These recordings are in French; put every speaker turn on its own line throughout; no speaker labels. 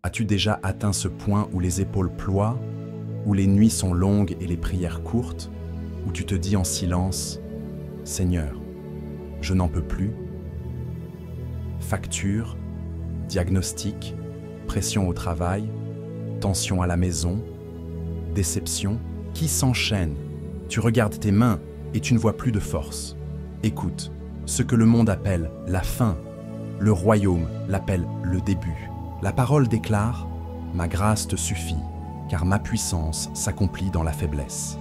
As-tu déjà atteint ce point où les épaules ploient, où les nuits sont longues et les prières courtes, où tu te dis en silence « Seigneur, je n'en peux plus ». Facture, diagnostic, pression au travail, tension à la maison, déception, qui s'enchaîne. Tu regardes tes mains et tu ne vois plus de force. Écoute, ce que le monde appelle la fin, le royaume l'appelle le début. La parole déclare « Ma grâce te suffit, car ma puissance s'accomplit dans la faiblesse ».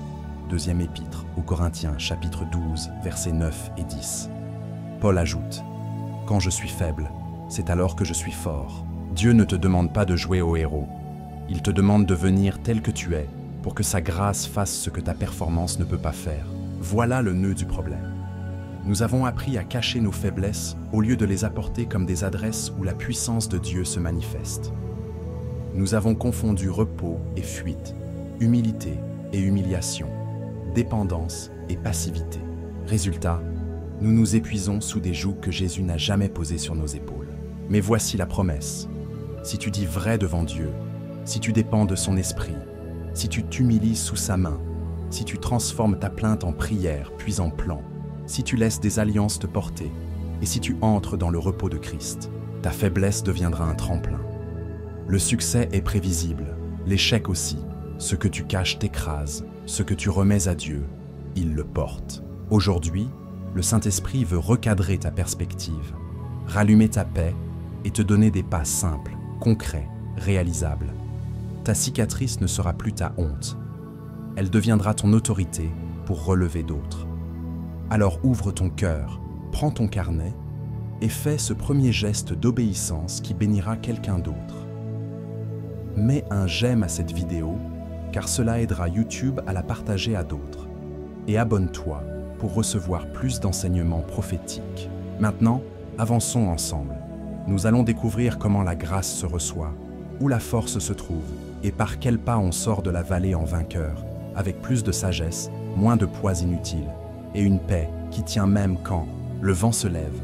Deuxième épître aux Corinthiens, chapitre 12, versets 9 et 10. Paul ajoute « Quand je suis faible, c'est alors que je suis fort ». Dieu ne te demande pas de jouer au héros. Il te demande de venir tel que tu es, pour que sa grâce fasse ce que ta performance ne peut pas faire. Voilà le nœud du problème. Nous avons appris à cacher nos faiblesses au lieu de les apporter comme des adresses où la puissance de Dieu se manifeste. Nous avons confondu repos et fuite, humilité et humiliation, dépendance et passivité. Résultat, nous nous épuisons sous des jougs que Jésus n'a jamais posés sur nos épaules. Mais voici la promesse. Si tu dis vrai devant Dieu, si tu dépends de son esprit, si tu t'humilies sous sa main, si tu transformes ta plainte en prière puis en plan, si tu laisses des alliances te porter, et si tu entres dans le repos de Christ, ta faiblesse deviendra un tremplin. Le succès est prévisible, l'échec aussi. Ce que tu caches t'écrase, ce que tu remets à Dieu, il le porte. Aujourd'hui, le Saint-Esprit veut recadrer ta perspective, rallumer ta paix et te donner des pas simples, concrets, réalisables. Ta cicatrice ne sera plus ta honte. Elle deviendra ton autorité pour relever d'autres. Alors ouvre ton cœur, prends ton carnet et fais ce premier geste d'obéissance qui bénira quelqu'un d'autre. Mets un j'aime à cette vidéo car cela aidera YouTube à la partager à d'autres. Et abonne-toi pour recevoir plus d'enseignements prophétiques. Maintenant, avançons ensemble. Nous allons découvrir comment la grâce se reçoit, où la force se trouve et par quels pas on sort de la vallée en vainqueur, avec plus de sagesse, moins de poids inutiles et une paix qui tient même quand le vent se lève.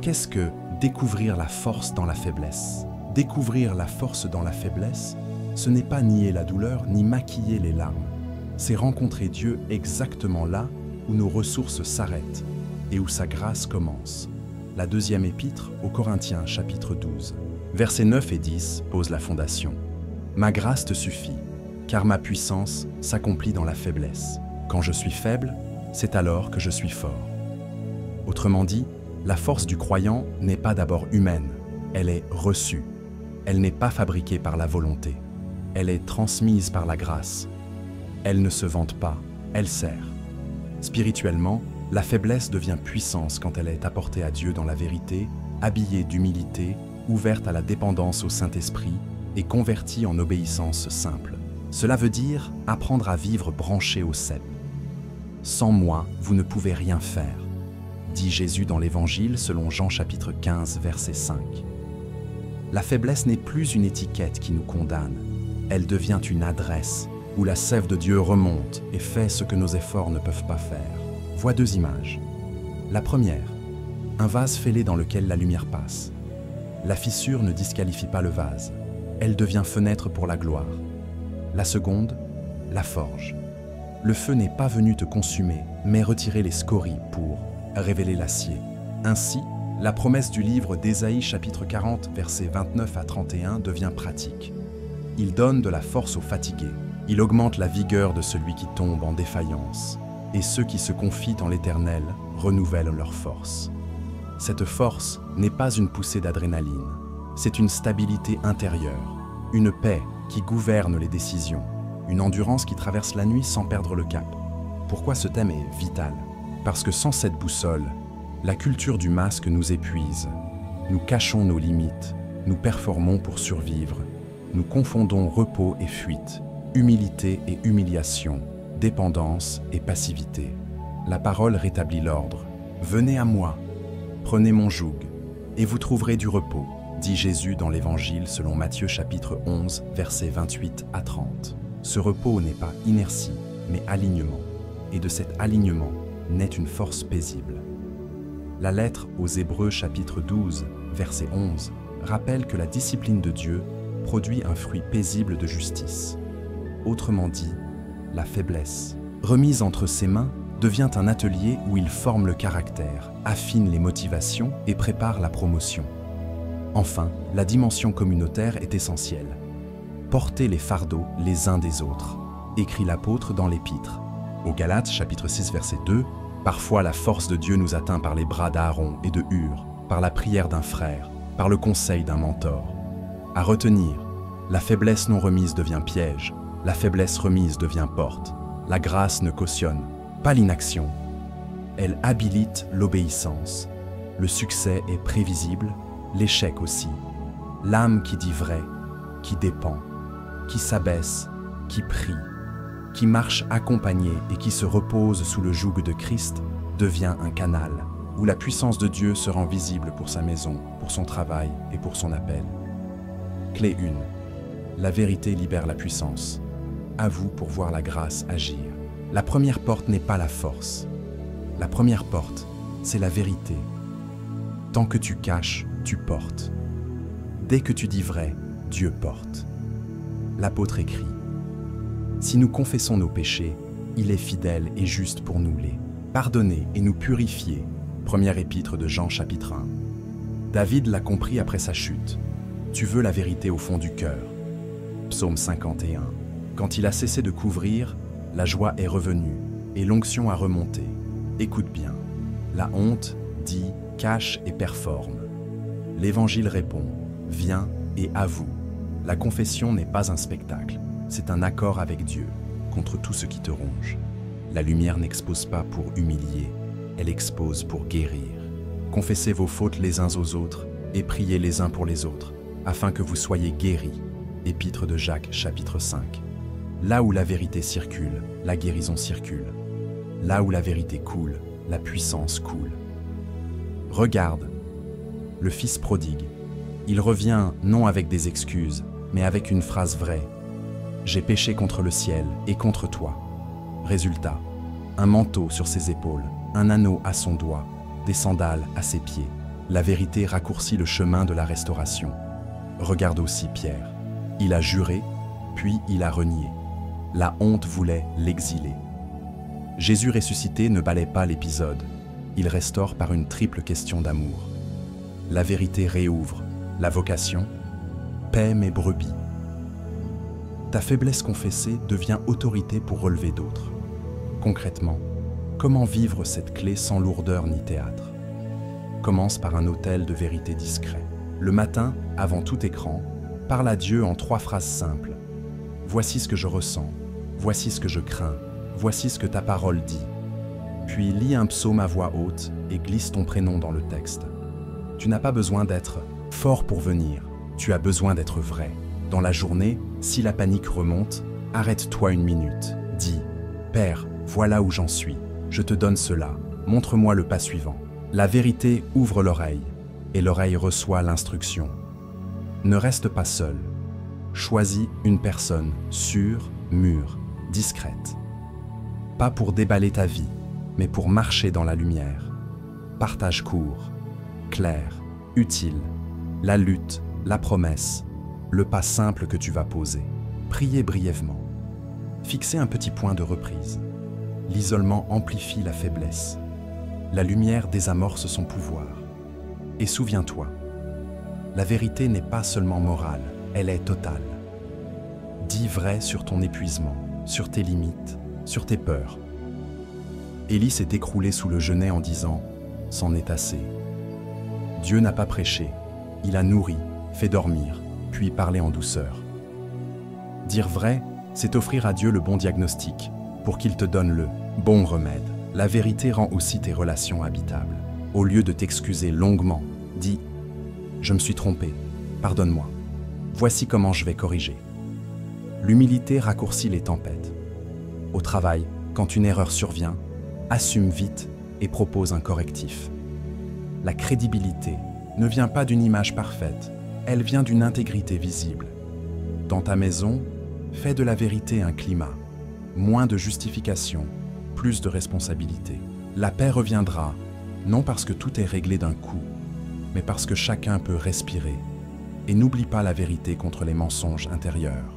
Qu'est-ce que découvrir la force dans la faiblesse? Découvrir la force dans la faiblesse, ce n'est pas nier la douleur ni maquiller les larmes. C'est rencontrer Dieu exactement là où nos ressources s'arrêtent et où sa grâce commence. La deuxième épître aux Corinthiens, chapitre 12, versets 9 et 10 pose la fondation. « Ma grâce te suffit, car ma puissance s'accomplit dans la faiblesse. Quand je suis faible, c'est alors que je suis fort. » Autrement dit, la force du croyant n'est pas d'abord humaine, elle est reçue. Elle n'est pas fabriquée par la volonté. Elle est transmise par la grâce. Elle ne se vante pas, elle sert. Spirituellement, la faiblesse devient puissance quand elle est apportée à Dieu dans la vérité, habillée d'humilité, ouverte à la dépendance au Saint-Esprit et convertie en obéissance simple. Cela veut dire apprendre à vivre branché au cep. « Sans moi, vous ne pouvez rien faire », dit Jésus dans l'Évangile selon Jean chapitre 15, verset 5. La faiblesse n'est plus une étiquette qui nous condamne, elle devient une adresse où la sève de Dieu remonte et fait ce que nos efforts ne peuvent pas faire. Vois deux images. La première, un vase fêlé dans lequel la lumière passe. La fissure ne disqualifie pas le vase, elle devient fenêtre pour la gloire. La seconde, la forge. Le feu n'est pas venu te consumer, mais retirer les scories pour révéler l'acier. Ainsi, la promesse du livre d'Ésaïe chapitre 40, versets 29 à 31 devient pratique. Il donne de la force aux fatigués. Il augmente la vigueur de celui qui tombe en défaillance. Et ceux qui se confient en l'Éternel renouvellent leur force. Cette force n'est pas une poussée d'adrénaline. C'est une stabilité intérieure, une paix qui gouverne les décisions, une endurance qui traverse la nuit sans perdre le cap. Pourquoi ce thème est vital? Parce que sans cette boussole, la culture du masque nous épuise. Nous cachons nos limites, nous performons pour survivre. Nous confondons repos et fuite, humilité et humiliation, dépendance et passivité. La parole rétablit l'ordre. « Venez à moi, prenez mon joug, et vous trouverez du repos », dit Jésus dans l'Évangile selon Matthieu chapitre 11, versets 28 à 30. Ce repos n'est pas inertie, mais alignement. Et de cet alignement naît une force paisible. La lettre aux Hébreux chapitre 12, verset 11, rappelle que la discipline de Dieu produit un fruit paisible de justice. Autrement dit, la faiblesse, remise entre ses mains, devient un atelier où il forme le caractère, affine les motivations et prépare la promotion. Enfin, la dimension communautaire est essentielle. Portez les fardeaux les uns des autres, écrit l'apôtre dans l'Épître. Aux Galates, chapitre 6, verset 2, « Parfois la force de Dieu nous atteint par les bras d'Aaron et de Hur, par la prière d'un frère, par le conseil d'un mentor. » À retenir, la faiblesse non remise devient piège, la faiblesse remise devient porte. La grâce ne cautionne pas l'inaction. Elle habilite l'obéissance. Le succès est prévisible, l'échec aussi. L'âme qui dit vrai, qui dépend, qui s'abaisse, qui prie, qui marche accompagnée et qui se repose sous le joug de Christ, devient un canal où la puissance de Dieu se rend visible pour sa maison, pour son travail et pour son appel. Clé 1. La vérité libère la puissance. À vous pour voir la grâce agir. La première porte n'est pas la force. La première porte, c'est la vérité. Tant que tu caches, tu portes. Dès que tu dis vrai, Dieu porte. L'apôtre écrit: si nous confessons nos péchés, il est fidèle et juste pour nous les pardonner et nous purifier. Première épître de Jean chapitre 1. David l'a compris après sa chute. Tu veux la vérité au fond du cœur. Psaume 51. Quand il a cessé de couvrir, la joie est revenue et l'onction a remonté. Écoute bien. La honte dit, cache et performe. L'Évangile répond, viens et avoue. La confession n'est pas un spectacle, c'est un accord avec Dieu contre tout ce qui te ronge. La lumière n'expose pas pour humilier, elle expose pour guérir. Confessez vos fautes les uns aux autres et priez les uns pour les autres, afin que vous soyez guéris. Épître de Jacques, chapitre 5. Là où la vérité circule, la guérison circule. Là où la vérité coule, la puissance coule. Regarde, le Fils prodigue. Il revient non avec des excuses, mais avec une phrase vraie. J'ai péché contre le ciel et contre toi. Résultat, un manteau sur ses épaules, un anneau à son doigt, des sandales à ses pieds. La vérité raccourcit le chemin de la restauration. Regarde aussi Pierre. Il a juré, puis il a renié. La honte voulait l'exiler. Jésus ressuscité ne balaie pas l'épisode. Il restaure par une triple question d'amour. La vérité réouvre. La vocation, paie mes brebis. Ta faiblesse confessée devient autorité pour relever d'autres. Concrètement, comment vivre cette clé sans lourdeur ni théâtre? Commence par un autel de vérité discret. Le matin, avant tout écran, parle à Dieu en 3 phrases simples. Voici ce que je ressens, voici ce que je crains, voici ce que ta parole dit. Puis lis un psaume à voix haute et glisse ton prénom dans le texte. Tu n'as pas besoin d'être fort pour venir, tu as besoin d'être vrai. Dans la journée, si la panique remonte, arrête-toi une minute. Dis, Père, voilà où j'en suis, je te donne cela, montre-moi le pas suivant. La vérité ouvre l'oreille, et l'oreille reçoit l'instruction. Ne reste pas seul. Choisis une personne sûre, mûre, discrète. Pas pour déballer ta vie, mais pour marcher dans la lumière. Partage court, clair, utile. La lutte, la promesse, le pas simple que tu vas poser. Priez brièvement. Fixez un petit point de reprise. L'isolement amplifie la faiblesse. La lumière désamorce son pouvoir. Et souviens-toi, la vérité n'est pas seulement morale, elle est totale. Dis vrai sur ton épuisement, sur tes limites, sur tes peurs. Élie s'est écroulé sous le genêt en disant « C'en est assez ». Dieu n'a pas prêché, il a nourri, fait dormir, puis parlé en douceur. Dire vrai, c'est offrir à Dieu le bon diagnostic, pour qu'il te donne le bon remède. La vérité rend aussi tes relations habitables. Au lieu de t'excuser longuement, dis « Je me suis trompé, pardonne-moi. Voici comment je vais corriger. » L'humilité raccourcit les tempêtes. Au travail, quand une erreur survient, assume vite et propose un correctif. La crédibilité ne vient pas d'une image parfaite, elle vient d'une intégrité visible. Dans ta maison, fais de la vérité un climat, moins de justification, plus de responsabilité. La paix reviendra, non parce que tout est réglé d'un coup, mais parce que chacun peut respirer. Et n'oublie pas la vérité contre les mensonges intérieurs.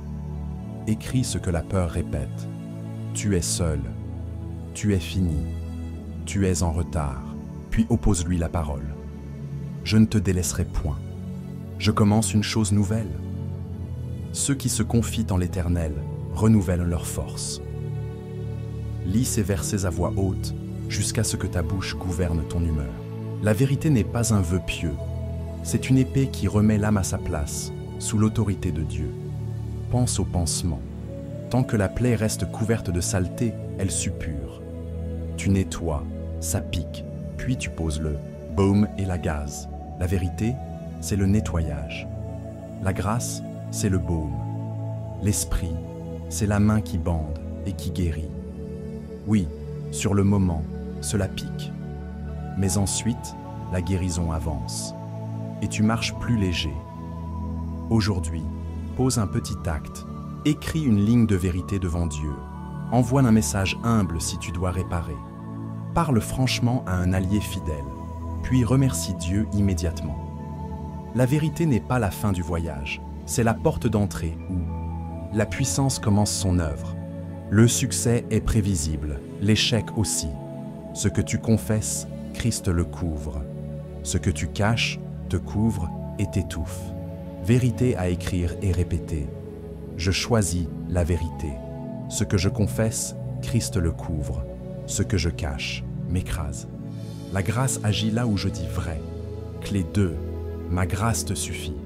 Écris ce que la peur répète. Tu es seul. Tu es fini. Tu es en retard. Puis oppose-lui la parole. Je ne te délaisserai point. Je commence une chose nouvelle. Ceux qui se confient en l'Éternel renouvellent leur force. Lis ces versets à voix haute jusqu'à ce que ta bouche gouverne ton humeur. La vérité n'est pas un vœu pieux. C'est une épée qui remet l'âme à sa place, sous l'autorité de Dieu. Pense au pansement. Tant que la plaie reste couverte de saleté, elle suppure. Tu nettoies, ça pique, puis tu poses le baume et la gaze. La vérité, c'est le nettoyage. La grâce, c'est le baume. L'esprit, c'est la main qui bande et qui guérit. Oui, sur le moment, cela pique. Mais ensuite, la guérison avance. Et tu marches plus léger. Aujourd'hui, pose un petit acte. Écris une ligne de vérité devant Dieu. Envoie un message humble si tu dois réparer. Parle franchement à un allié fidèle, puis remercie Dieu immédiatement. La vérité n'est pas la fin du voyage, c'est la porte d'entrée où la puissance commence son œuvre. Le succès est prévisible, l'échec aussi. Ce que tu confesses, Christ le couvre. Ce que tu caches, te couvre et t'étouffe. Vérité à écrire et répéter. Je choisis la vérité. Ce que je confesse, Christ le couvre. Ce que je cache, m'écrase. La grâce agit là où je dis vrai. Clé 2. Ma grâce te suffit.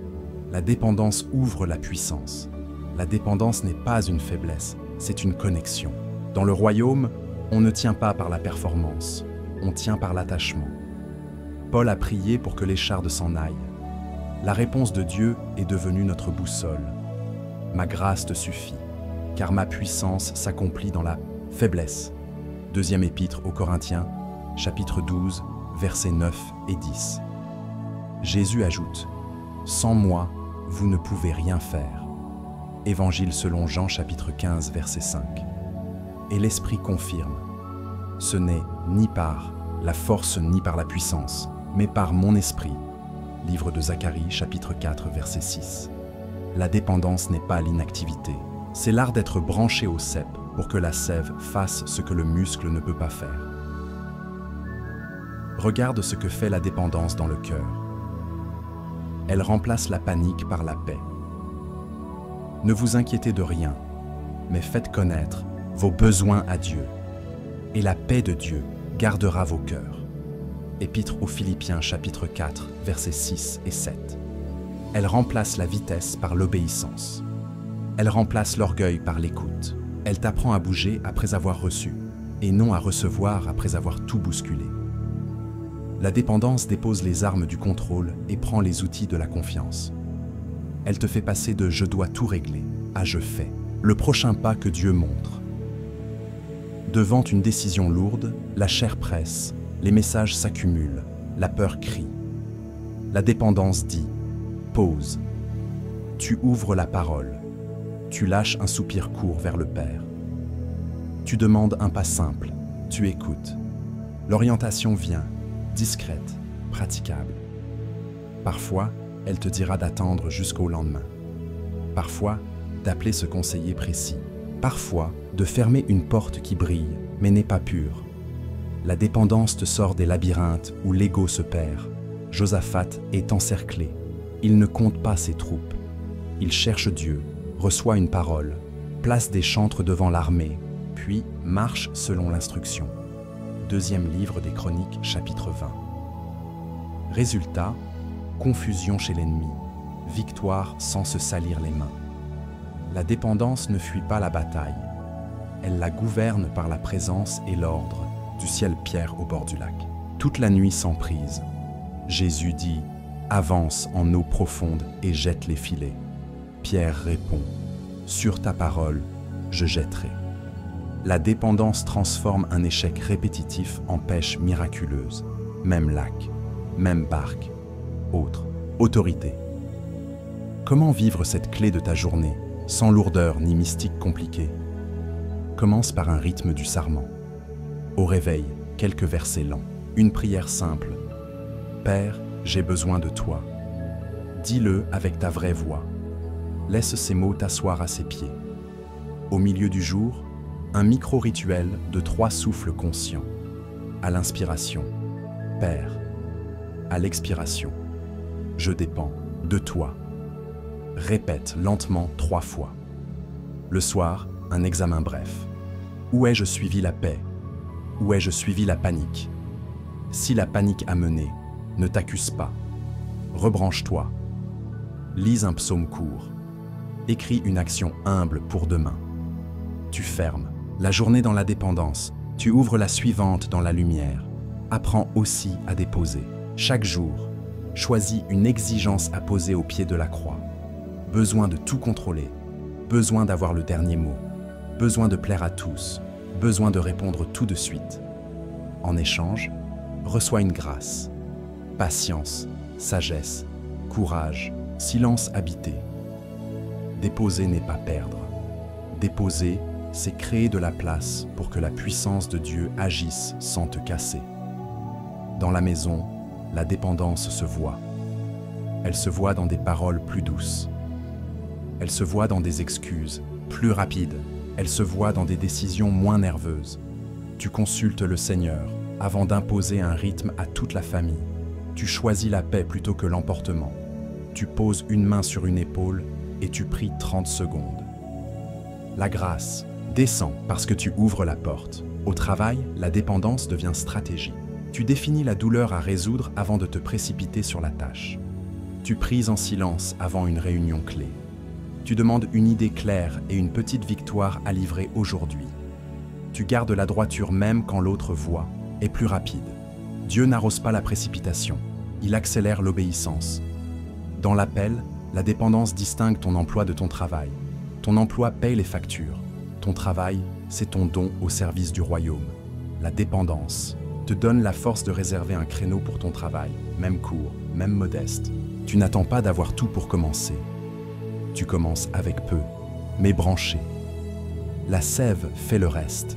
La dépendance ouvre la puissance. La dépendance n'est pas une faiblesse, c'est une connexion. Dans le royaume, on ne tient pas par la performance, on tient par l'attachement. Paul a prié pour que les chardes s'en aillent. La réponse de Dieu est devenue notre boussole. Ma grâce te suffit, car ma puissance s'accomplit dans la faiblesse. Deuxième épître aux Corinthiens, chapitre 12, versets 9 et 10. Jésus ajoute, « Sans moi, vous ne pouvez rien faire. » Évangile selon Jean, chapitre 15, verset 5. Et l'Esprit confirme, « Ce n'est ni par la force ni par la puissance, mais par mon esprit. » Livre de Zacharie, chapitre 4, verset 6. La dépendance n'est pas l'inactivité. C'est l'art d'être branché au cep pour que la sève fasse ce que le muscle ne peut pas faire. Regarde ce que fait la dépendance dans le cœur. Elle remplace la panique par la paix. Ne vous inquiétez de rien, mais faites connaître vos besoins à Dieu, et la paix de Dieu gardera vos cœurs. Épître aux Philippiens chapitre 4, versets 6 et 7. Elle remplace la vitesse par l'obéissance. Elle remplace l'orgueil par l'écoute. Elle t'apprend à bouger après avoir reçu, et non à recevoir après avoir tout bousculé. La dépendance dépose les armes du contrôle et prend les outils de la confiance. Elle te fait passer de « je dois tout régler » à « je fais », le prochain pas que Dieu montre. Devant une décision lourde, la chair presse, les messages s'accumulent, la peur crie. La dépendance dit « pause ». Tu ouvres la parole, tu lâches un soupir court vers le Père. Tu demandes un pas simple, tu écoutes. L'orientation vient, discrète, praticable. Parfois, elle te dira d'attendre jusqu'au lendemain. Parfois, d'appeler ce conseiller précis. Parfois, de fermer une porte qui brille, mais n'est pas pure. La dépendance te sort des labyrinthes où l'ego se perd. Josaphat est encerclé. Il ne compte pas ses troupes. Il cherche Dieu, reçoit une parole, place des chantres devant l'armée, puis marche selon l'instruction. Deuxième livre des Chroniques, chapitre 20. Résultat, confusion chez l'ennemi, victoire sans se salir les mains. La dépendance ne fuit pas la bataille, elle la gouverne par la présence et l'ordre du ciel pierre au bord du lac. Toute la nuit sans prise, Jésus dit « Avance en eau profonde et jette les filets ». Pierre répond « Sur ta parole, je jetterai ». La dépendance transforme un échec répétitif en pêche miraculeuse. Même lac, même barque, autre, autorité. Comment vivre cette clé de ta journée, sans lourdeur ni mystique compliquée? Commence par un rythme du sarment. Au réveil, quelques versets lents. Une prière simple. Père, j'ai besoin de toi. Dis-le avec ta vraie voix. Laisse ces mots t'asseoir à ses pieds. Au milieu du jour, un micro-rituel de 3 souffles conscients. À l'inspiration, Père. À l'expiration, je dépends de toi. Répète lentement 3 fois. Le soir, un examen bref. Où ai-je suivi la paix? Où ai-je suivi la panique? Si la panique a mené, ne t'accuse pas. Rebranche-toi. Lis un psaume court. Écris une action humble pour demain. Tu fermes la journée dans la dépendance. Tu ouvres la suivante dans la lumière. Apprends aussi à déposer. Chaque jour, choisis une exigence à poser au pied de la croix. Besoin de tout contrôler. Besoin d'avoir le dernier mot. Besoin de plaire à tous. Besoin de répondre tout de suite. En échange, reçois une grâce. Patience, sagesse, courage, silence habité. Déposer n'est pas perdre. Déposer, c'est créer de la place pour que la puissance de Dieu agisse sans te casser. Dans la maison, la dépendance se voit. Elle se voit dans des paroles plus douces. Elle se voit dans des excuses plus rapides. Elle se voit dans des décisions moins nerveuses. Tu consultes le Seigneur avant d'imposer un rythme à toute la famille. Tu choisis la paix plutôt que l'emportement. Tu poses une main sur une épaule et tu pries 30 secondes. La grâce descend parce que tu ouvres la porte. Au travail, la dépendance devient stratégie. Tu définis la douleur à résoudre avant de te précipiter sur la tâche. Tu pries en silence avant une réunion clé. Tu demandes une idée claire et une petite victoire à livrer aujourd'hui. Tu gardes la droiture même quand l'autre voix est plus rapide. Dieu n'arrose pas la précipitation, il accélère l'obéissance. Dans l'appel, la dépendance distingue ton emploi de ton travail. Ton emploi paye les factures. Ton travail, c'est ton don au service du royaume. La dépendance te donne la force de réserver un créneau pour ton travail, même court, même modeste. Tu n'attends pas d'avoir tout pour commencer. Tu commences avec peu, mais branché. La sève fait le reste.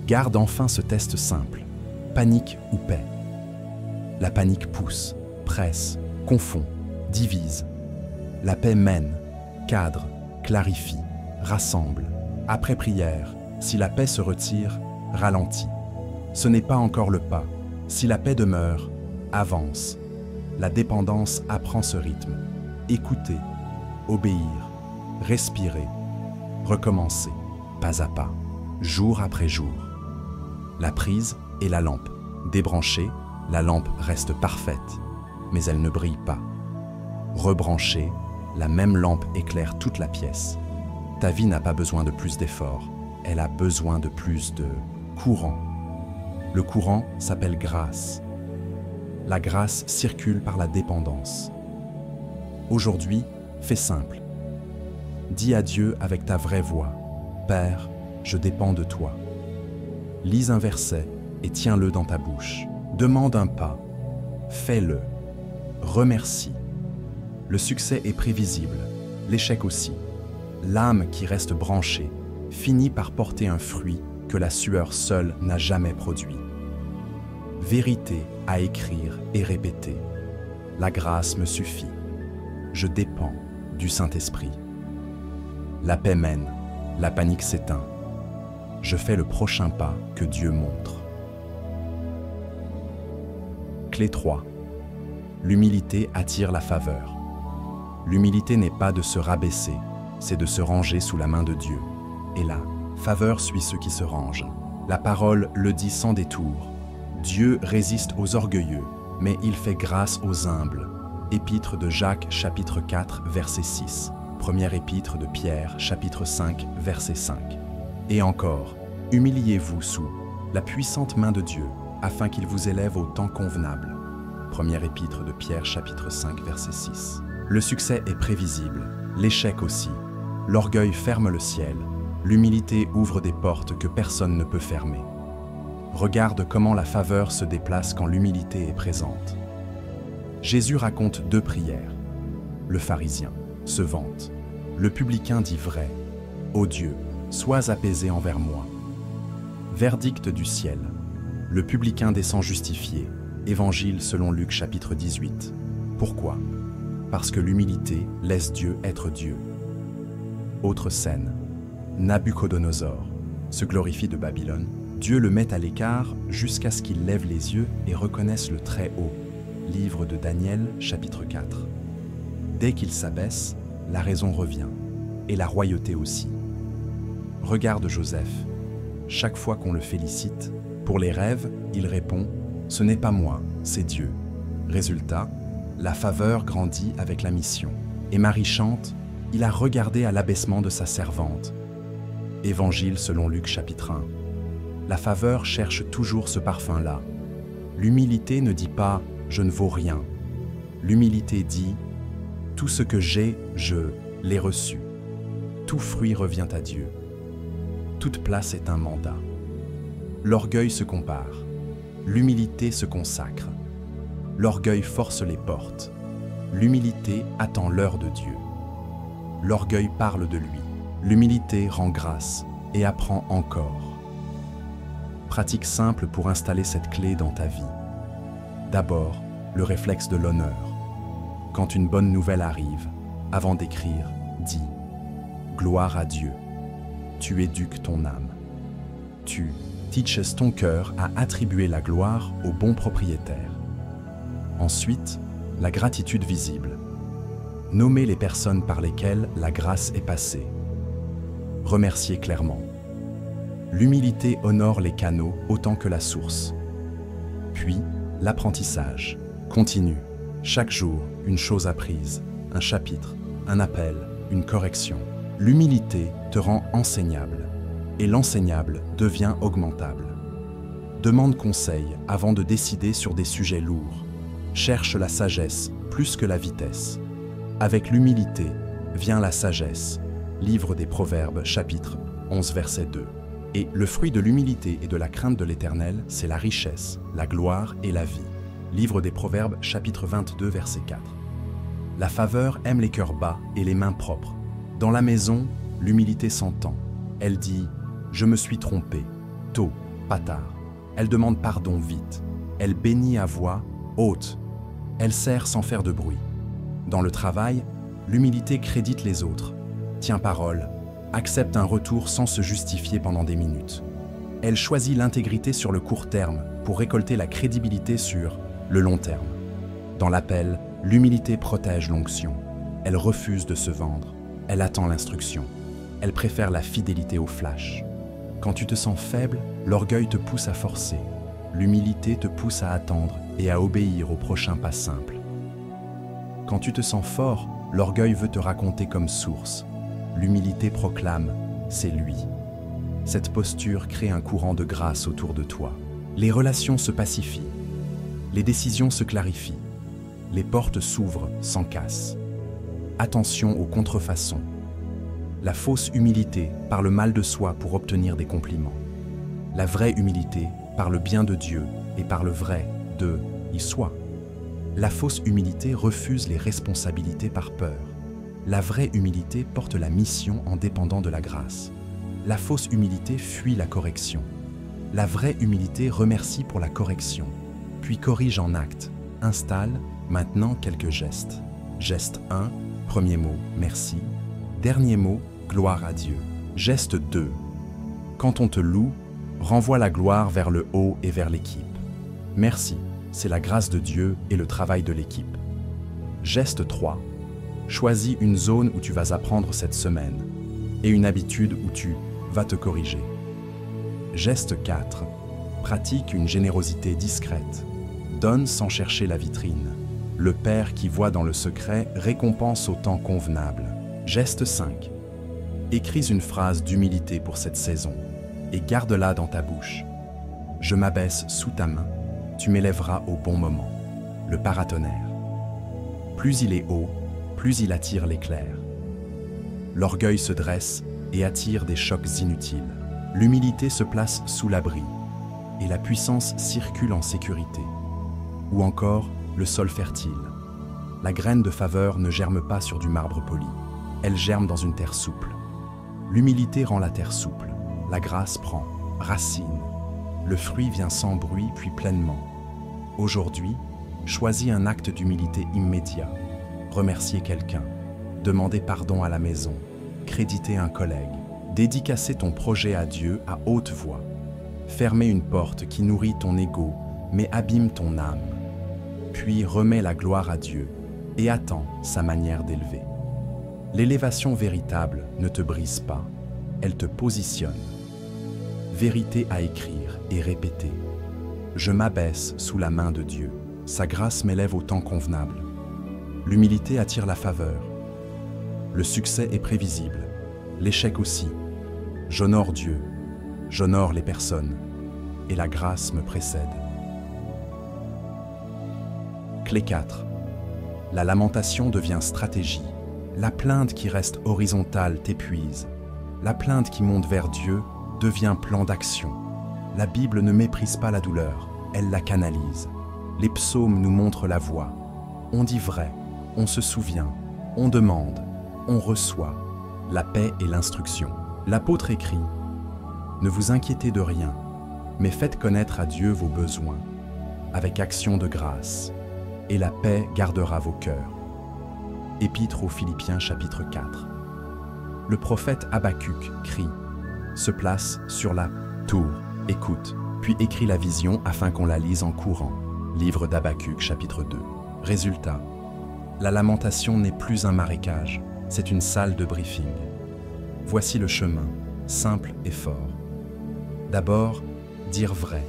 Garde enfin ce test simple. Panique ou paix? La panique pousse, presse, confond, divise. La paix mène, cadre, clarifie, rassemble. Après prière, si la paix se retire, ralentit. Ce n'est pas encore le pas. Si la paix demeure, avance. La dépendance apprend ce rythme. Écouter, obéir, respirer, recommencer, pas à pas, jour après jour. La prise est la lampe. Débranchée, la lampe reste parfaite, mais elle ne brille pas. Rebranchée, la même lampe éclaire toute la pièce. Ta vie n'a pas besoin de plus d'efforts, elle a besoin de plus de courant. Le courant s'appelle grâce. La grâce circule par la dépendance. Aujourd'hui, fais simple. Dis à Dieu avec ta vraie voix, « Père, je dépends de toi ». Lis un verset et tiens-le dans ta bouche. Demande un pas, fais-le, remercie. Le succès est prévisible, l'échec aussi. L'âme qui reste branchée finit par porter un fruit que la sueur seule n'a jamais produit. Vérité à écrire et répéter. La grâce me suffit. Je dépends du Saint-Esprit. La paix mène, la panique s'éteint. Je fais le prochain pas que Dieu montre. Clé 3. L'humilité attire la faveur. L'humilité n'est pas de se rabaisser, c'est de se ranger sous la main de Dieu. Et la faveur suit ceux qui se rangent. La parole le dit sans détour. Dieu résiste aux orgueilleux, mais il fait grâce aux humbles. Épître de Jacques, chapitre 4, verset 6. Première épître de Pierre, chapitre 5, verset 5. Et encore, humiliez-vous sous la puissante main de Dieu, afin qu'il vous élève au temps convenable. Première épître de Pierre, chapitre 5, verset 6. Le succès est prévisible, l'échec aussi. L'orgueil ferme le ciel, l'humilité ouvre des portes que personne ne peut fermer. Regarde comment la faveur se déplace quand l'humilité est présente. Jésus raconte 2 prières. Le pharisien se vante. Le publicain dit vrai. Ô Dieu, sois apaisé envers moi. Verdict du ciel. Le publicain descend justifié. Évangile selon Luc chapitre 18. Pourquoi? parce que l'humilité laisse Dieu être Dieu. Autre scène. Nabuchodonosor se glorifie de Babylone. Dieu le met à l'écart jusqu'à ce qu'il lève les yeux et reconnaisse le Très-Haut. Livre de Daniel, chapitre 4. Dès qu'il s'abaisse, la raison revient, et la royauté aussi. Regarde Joseph. Chaque fois qu'on le félicite, pour les rêves, il répond « Ce n'est pas moi, c'est Dieu ». Résultat, la faveur grandit avec la mission. Et Marie chante « Il a regardé à l'abaissement de sa servante ». Évangile selon Luc chapitre 1. La faveur cherche toujours ce parfum-là. L'humilité ne dit pas « je ne vaux rien ». L'humilité dit « tout ce que j'ai, je l'ai reçu ». Tout fruit revient à Dieu. Toute place est un mandat. L'orgueil se compare. L'humilité se consacre. L'orgueil force les portes. L'humilité attend l'heure de Dieu. L'orgueil parle de lui. L'humilité rend grâce et apprend encore. Pratique simple pour installer cette clé dans ta vie. D'abord, le réflexe de l'honneur. Quand une bonne nouvelle arrive, avant d'écrire, dis « Gloire à Dieu ». Tu éduques ton âme. Tu teaches ton cœur à attribuer la gloire au bon propriétaire. Ensuite, la gratitude visible. Nommer les personnes par lesquelles la grâce est passée. Remercier clairement. L'humilité honore les canaux autant que la source. Puis, l'apprentissage. Continue. Chaque jour, une chose apprise, un chapitre, un appel, une correction. L'humilité te rend enseignable, et l'enseignable devient augmentable. Demande conseil avant de décider sur des sujets lourds. Cherche la sagesse plus que la vitesse. Avec l'humilité vient la sagesse. Livre des Proverbes, chapitre 11, verset 2. Et le fruit de l'humilité et de la crainte de l'Éternel, c'est la richesse, la gloire et la vie. Livre des Proverbes, chapitre 22, verset 4. La faveur aime les cœurs bas et les mains propres. Dans la maison, l'humilité s'entend. Elle dit « Je me suis trompée », tôt, pas tard. Elle demande pardon vite. Elle bénit à voix haute. Elle sert sans faire de bruit. Dans le travail, l'humilité crédite les autres, tient parole, accepte un retour sans se justifier pendant des minutes. Elle choisit l'intégrité sur le court terme pour récolter la crédibilité sur le long terme. Dans l'appel, l'humilité protège l'onction. Elle refuse de se vendre. Elle attend l'instruction. Elle préfère la fidélité au flash. Quand tu te sens faible, l'orgueil te pousse à forcer. L'humilité te pousse à attendre et à obéir au prochain pas simple. Quand tu te sens fort, l'orgueil veut te raconter comme source. L'humilité proclame « c'est lui ». Cette posture crée un courant de grâce autour de toi. Les relations se pacifient. Les décisions se clarifient. Les portes s'ouvrent sans casse. Attention aux contrefaçons. La fausse humilité parle mal de soi pour obtenir des compliments. La vraie humilité parle bien de Dieu et parle vrai de « il soit ». La fausse humilité refuse les responsabilités par peur. La vraie humilité porte la mission en dépendant de la grâce. La fausse humilité fuit la correction. La vraie humilité remercie pour la correction, puis corrige en acte. Installe maintenant quelques gestes. Geste 1, premier mot, merci. Dernier mot, gloire à Dieu. Geste 2. Quand on te loue, renvoie la gloire vers le haut et vers l'équipe. Merci, c'est la grâce de Dieu et le travail de l'équipe. Geste 3. Choisis une zone où tu vas apprendre cette semaine et une habitude où tu vas te corriger. Geste 4. Pratique une générosité discrète. Donne sans chercher la vitrine. Le Père qui voit dans le secret récompense au temps convenable. Geste 5. Écris une phrase d'humilité pour cette saison et garde-la dans ta bouche. Je m'abaisse sous ta main, tu m'élèveras au bon moment. Le paratonnerre. Plus il est haut, plus il attire l'éclair. L'orgueil se dresse et attire des chocs inutiles. L'humilité se place sous l'abri et la puissance circule en sécurité. Ou encore, le sol fertile. La graine de faveur ne germe pas sur du marbre poli. Elle germe dans une terre souple. L'humilité rend la terre souple. La grâce prend racine. Le fruit vient sans bruit puis pleinement. Aujourd'hui, choisis un acte d'humilité immédiat. remercier quelqu'un, demander pardon à la maison, créditer un collègue, dédicacer ton projet à Dieu à haute voix, fermer une porte qui nourrit ton ego mais abîme ton âme, puis remets la gloire à Dieu et attends sa manière d'élever. L'élévation véritable ne te brise pas, elle te positionne. Vérité à écrire et répéter. Je m'abaisse sous la main de Dieu, sa grâce m'élève au temps convenable. L'humilité attire la faveur. Le succès est prévisible, l'échec aussi. J'honore Dieu, j'honore les personnes, et la grâce me précède. Clé 4. La lamentation devient stratégie. La plainte qui reste horizontale t'épuise. La plainte qui monte vers Dieu devient plan d'action. La Bible ne méprise pas la douleur, elle la canalise. Les psaumes nous montrent la voie. On dit vrai, on se souvient, on demande, on reçoit. La paix et l'instruction. L'apôtre écrit « Ne vous inquiétez de rien, mais faites connaître à Dieu vos besoins, avec action de grâce, et la paix gardera vos cœurs. » Épître aux Philippiens chapitre 4. Le prophète Habacuc crie, se place sur la tour, écoute, puis écrit la vision afin qu'on la lise en courant. Livre d'Habacuc chapitre 2. Résultat, la lamentation n'est plus un marécage, c'est une salle de briefing. Voici le chemin, simple et fort. D'abord, dire vrai.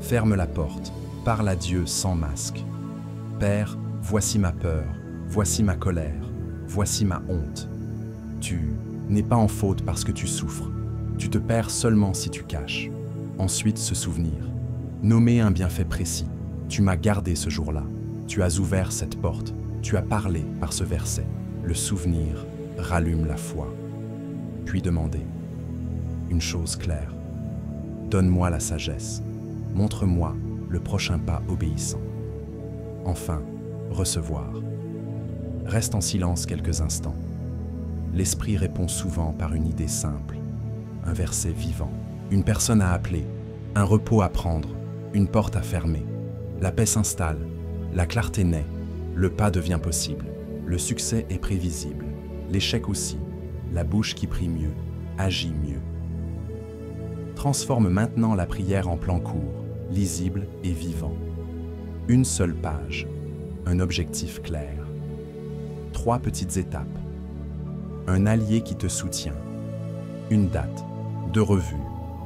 Ferme la porte, parle à Dieu sans masque. Père, voici ma peur, voici ma colère, voici ma honte. Tu n'es pas en faute parce que tu souffres. Tu te perds seulement si tu caches. Ensuite, se souvenir. Nommer un bienfait précis. Tu m'as gardé ce jour-là. Tu as ouvert cette porte. Tu as parlé par ce verset. Le souvenir rallume la foi. Puis demander. Une chose claire. Donne-moi la sagesse. Montre-moi le prochain pas obéissant. Enfin, recevoir. Reste en silence quelques instants. L'esprit répond souvent par une idée simple, un verset vivant, une personne à appeler, un repos à prendre, une porte à fermer. La paix s'installe, la clarté naît, le pas devient possible, le succès est prévisible, l'échec aussi, la bouche qui prie mieux, agit mieux. Transforme maintenant la prière en plan court, lisible et vivant. Une seule page, un objectif clair. 3 petites étapes. Un allié qui te soutient. Une date, 2 revues.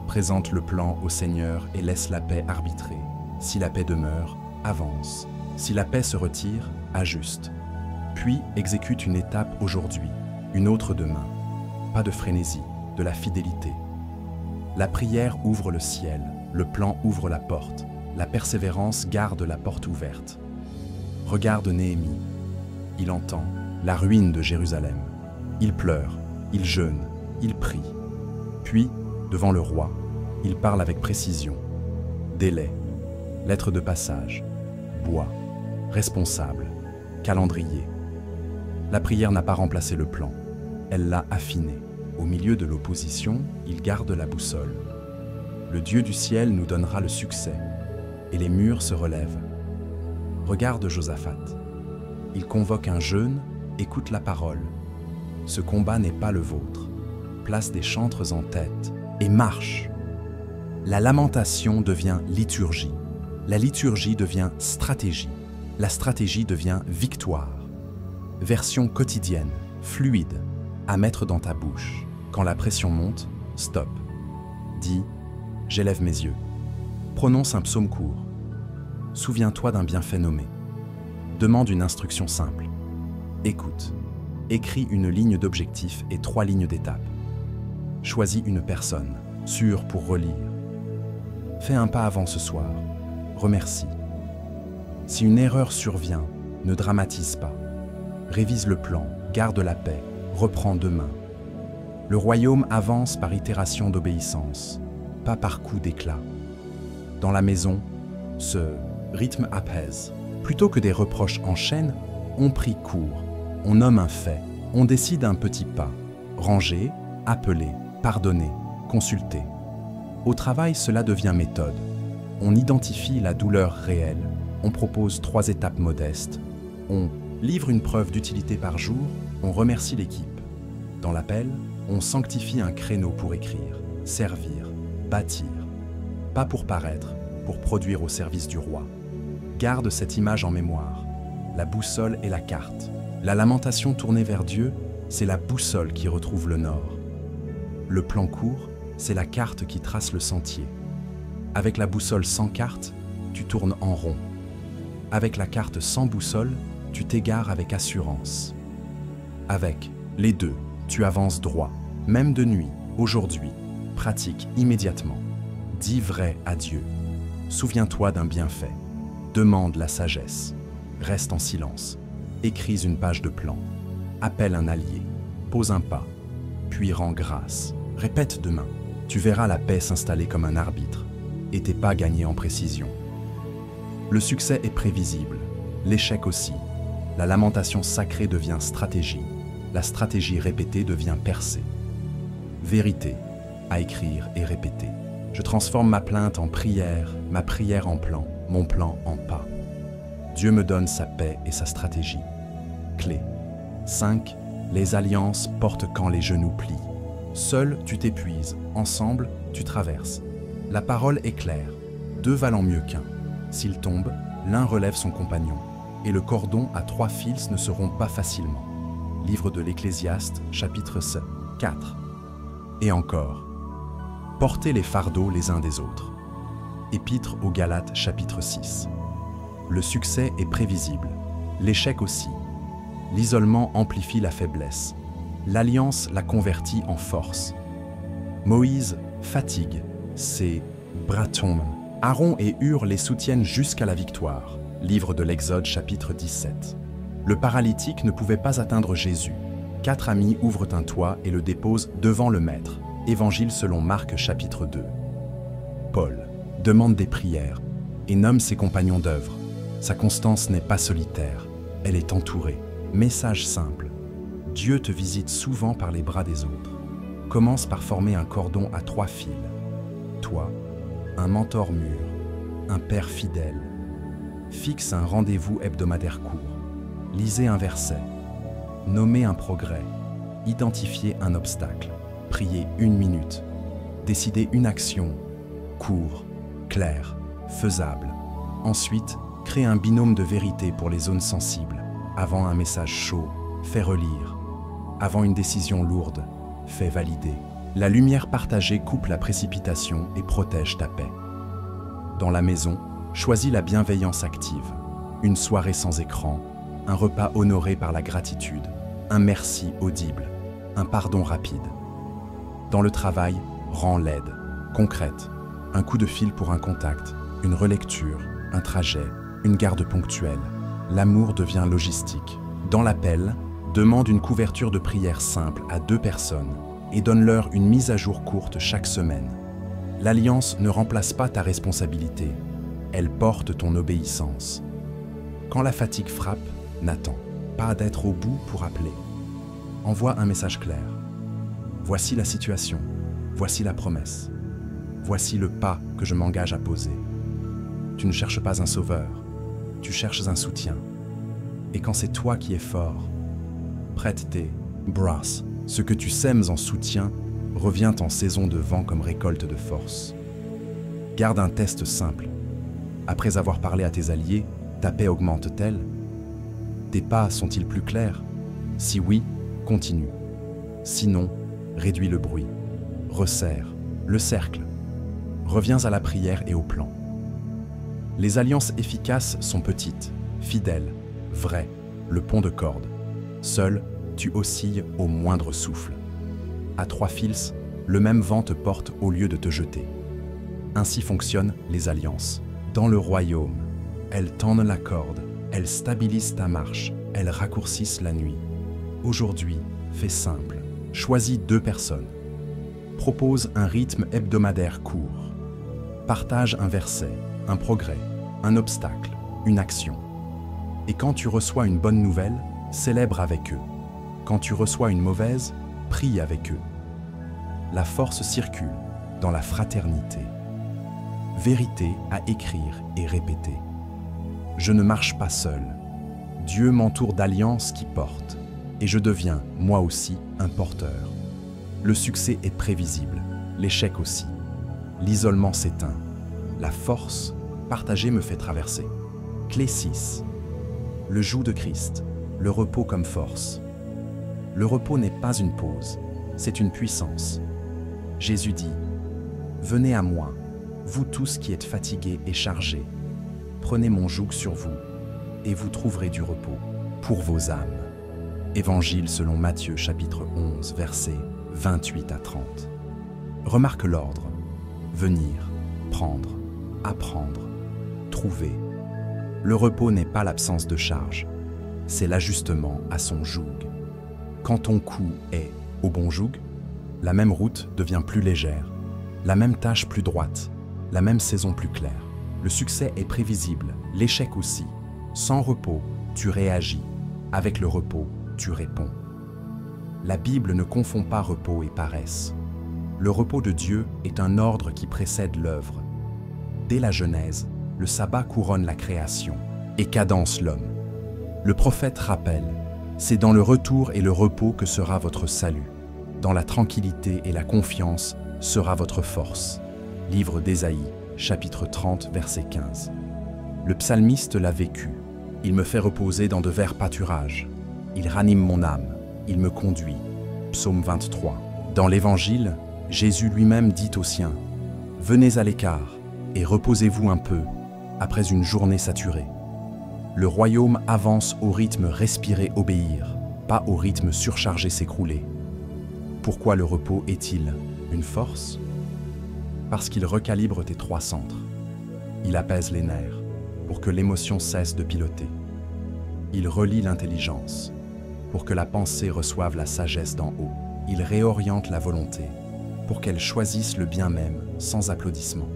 Présente le plan au Seigneur et laisse la paix arbitrer. Si la paix demeure, avance. Si la paix se retire, ajuste. Puis exécute une étape aujourd'hui, une autre demain. Pas de frénésie, de la fidélité. La prière ouvre le ciel, le plan ouvre la porte. La persévérance garde la porte ouverte. Regarde Néhémie. Il entend la ruine de Jérusalem. Il pleure, il jeûne, il prie. Puis, devant le roi, il parle avec précision. Délai, lettre de passage, bois, responsable, calendrier. La prière n'a pas remplacé le plan, elle l'a affiné. Au milieu de l'opposition, il garde la boussole. Le Dieu du ciel nous donnera le succès, et les murs se relèvent. Regarde Josaphat. Il convoque un jeûne, écoute la parole. Ce combat n'est pas le vôtre. Place des chantres en tête et marche. La lamentation devient liturgie. La liturgie devient stratégie. La stratégie devient victoire. Version quotidienne, fluide, à mettre dans ta bouche. Quand la pression monte, stop. Dis « J'élève mes yeux ». Prononce un psaume court. Souviens-toi d'un bienfait nommé. Demande une instruction simple. Écoute. Écris une ligne d'objectif et 3 lignes d'étape. Choisis une personne, sûre pour relire. Fais un pas avant ce soir. Remercie. Si une erreur survient, ne dramatise pas. Révise le plan, garde la paix, reprends demain. Le royaume avance par itération d'obéissance, pas par coup d'éclat. Dans la maison, ce rythme apaise. Plutôt que des reproches en chaîne, on prie court, on nomme un fait, on décide un petit pas. Ranger, appeler, pardonner, consulter. Au travail, cela devient méthode. On identifie la douleur réelle, on propose 3 étapes modestes, on Livre une preuve d'utilité par jour, on remercie l'équipe. Dans l'appel, on sanctifie un créneau pour écrire, servir, bâtir. Pas pour paraître, pour produire au service du roi. Garde cette image en mémoire. La boussole et la carte. La lamentation tournée vers Dieu, c'est la boussole qui retrouve le nord. Le plan court, c'est la carte qui trace le sentier. Avec la boussole sans carte, tu tournes en rond. Avec la carte sans boussole, tu t'égares avec assurance. Avec les deux, tu avances droit, même de nuit, aujourd'hui. Pratique immédiatement. Dis vrai à Dieu. Souviens-toi d'un bienfait. Demande la sagesse. Reste en silence. Écris une page de plan. Appelle un allié. Pose un pas. Puis rends grâce. Répète demain. Tu verras la paix s'installer comme un arbitre et tes pas gagner en précision. Le succès est prévisible. L'échec aussi. La lamentation sacrée devient stratégie. La stratégie répétée devient percée. Vérité, à écrire et répéter. Je transforme ma plainte en prière, ma prière en plan, mon plan en pas. Dieu me donne sa paix et sa stratégie. Clé. 5. Les alliances portent quand les genoux plient. Seul, tu t'épuises. Ensemble, tu traverses. La parole est claire. 2 valant mieux qu'un. S'il tombe, l'un relève son compagnon. Et le cordon à 3 fils ne se rompt pas facilement. Livre de l'Ecclésiaste, chapitre 4. Et encore. Portez les fardeaux les uns des autres. Épître aux Galates, chapitre 6. Le succès est prévisible. L'échec aussi. L'isolement amplifie la faiblesse. L'alliance la convertit en force. Moïse fatigue, ses bras tombent. Aaron et Hur les soutiennent jusqu'à la victoire. Livre de l'Exode, chapitre 17. Le paralytique ne pouvait pas atteindre Jésus. 4 amis ouvrent un toit et le déposent devant le Maître. Évangile selon Marc, chapitre 2. Paul demande des prières et nomme ses compagnons d'œuvre. Sa constance n'est pas solitaire, elle est entourée. Message simple. Dieu te visite souvent par les bras des autres. Commence par former un cordon à 3 fils. Toi, un mentor mûr, un père fidèle. Fixe un rendez-vous hebdomadaire court. Lisez un verset. Nommez un progrès. Identifiez un obstacle. Priez 1 minute. Décidez une action. Court, clair, faisable. Ensuite, créez un binôme de vérité pour les zones sensibles. Avant un message chaud, fais relire. Avant une décision lourde, fais valider. La lumière partagée coupe la précipitation et protège ta paix. Dans la maison, choisis la bienveillance active. Une soirée sans écran, un repas honoré par la gratitude, un merci audible, un pardon rapide. Dans le travail, rends l'aide, concrète. Un coup de fil pour un contact, une relecture, un trajet, une garde ponctuelle. L'amour devient logistique. Dans l'appel, demande une couverture de prière simple à 2 personnes et donne-leur une mise à jour courte chaque semaine. L'alliance ne remplace pas ta responsabilité, elle porte ton obéissance. Quand la fatigue frappe, n'attends pas d'être au bout pour appeler. Envoie un message clair. Voici la situation, voici la promesse. Voici le pas que je m'engage à poser. Tu ne cherches pas un sauveur, tu cherches un soutien. Et quand c'est toi qui es fort, prête tes brasses. Ce que tu sèmes en soutien revient en saison de vent comme récolte de force. Garde un test simple. Après avoir parlé à tes alliés, ta paix augmente-t-elle? Tes pas sont-ils plus clairs? Si oui, continue. Sinon, réduis le bruit. Resserre le cercle. Reviens à la prière et au plan. Les alliances efficaces sont petites, fidèles, vraies, le pont de corde. Seul, tu oscilles au moindre souffle. À 3 fils, le même vent te porte au lieu de te jeter. Ainsi fonctionnent les alliances. Dans le royaume, elles tendent la corde, elles stabilisent ta marche, elles raccourcissent la nuit. Aujourd'hui, fais simple. Choisis 2 personnes. Propose un rythme hebdomadaire court. Partage un verset, un progrès, un obstacle, une action. Et quand tu reçois une bonne nouvelle, célèbre avec eux. Quand tu reçois une mauvaise, prie avec eux. La force circule dans la fraternité. Vérité à écrire et répéter. Je ne marche pas seul. Dieu m'entoure d'alliances qui portent, et je deviens, moi aussi, un porteur. Le succès est prévisible, l'échec aussi. L'isolement s'éteint. La force partagée me fait traverser. Clé 6. Le joug de Christ, le repos comme force. Le repos n'est pas une pause, c'est une puissance. Jésus dit, « Venez à moi, vous tous qui êtes fatigués et chargés. Prenez mon joug sur vous, et vous trouverez du repos pour vos âmes. » Évangile selon Matthieu chapitre 11, versets 28 à 30. Remarque l'ordre. Venir, prendre, apprendre, trouver. Le repos n'est pas l'absence de charge, c'est l'ajustement à son joug. Quand ton cou est au bon joug, la même route devient plus légère, la même tâche plus droite, la même saison plus claire. Le succès est prévisible, l'échec aussi. Sans repos, tu réagis. Avec le repos, tu réponds. La Bible ne confond pas repos et paresse. Le repos de Dieu est un ordre qui précède l'œuvre. Dès la Genèse, le sabbat couronne la création et cadence l'homme. Le prophète rappelle, c'est dans le retour et le repos que sera votre salut. Dans la tranquillité et la confiance sera votre force. Livre d'Ésaïe, chapitre 30, verset 15. Le psalmiste l'a vécu. Il me fait reposer dans de verts pâturages. Il ranime mon âme. Il me conduit. Psaume 23. Dans l'Évangile, Jésus lui-même dit aux siens, « Venez à l'écart et reposez-vous un peu après une journée saturée. » Le royaume avance au rythme respirer obéir, pas au rythme surcharger s'écrouler. Pourquoi le repos est-il une force? Parce qu'il recalibre tes trois centres. Il apaise les nerfs pour que l'émotion cesse de piloter. Il relie l'intelligence pour que la pensée reçoive la sagesse d'en haut. Il réoriente la volonté pour qu'elle choisisse le bien même sans applaudissement.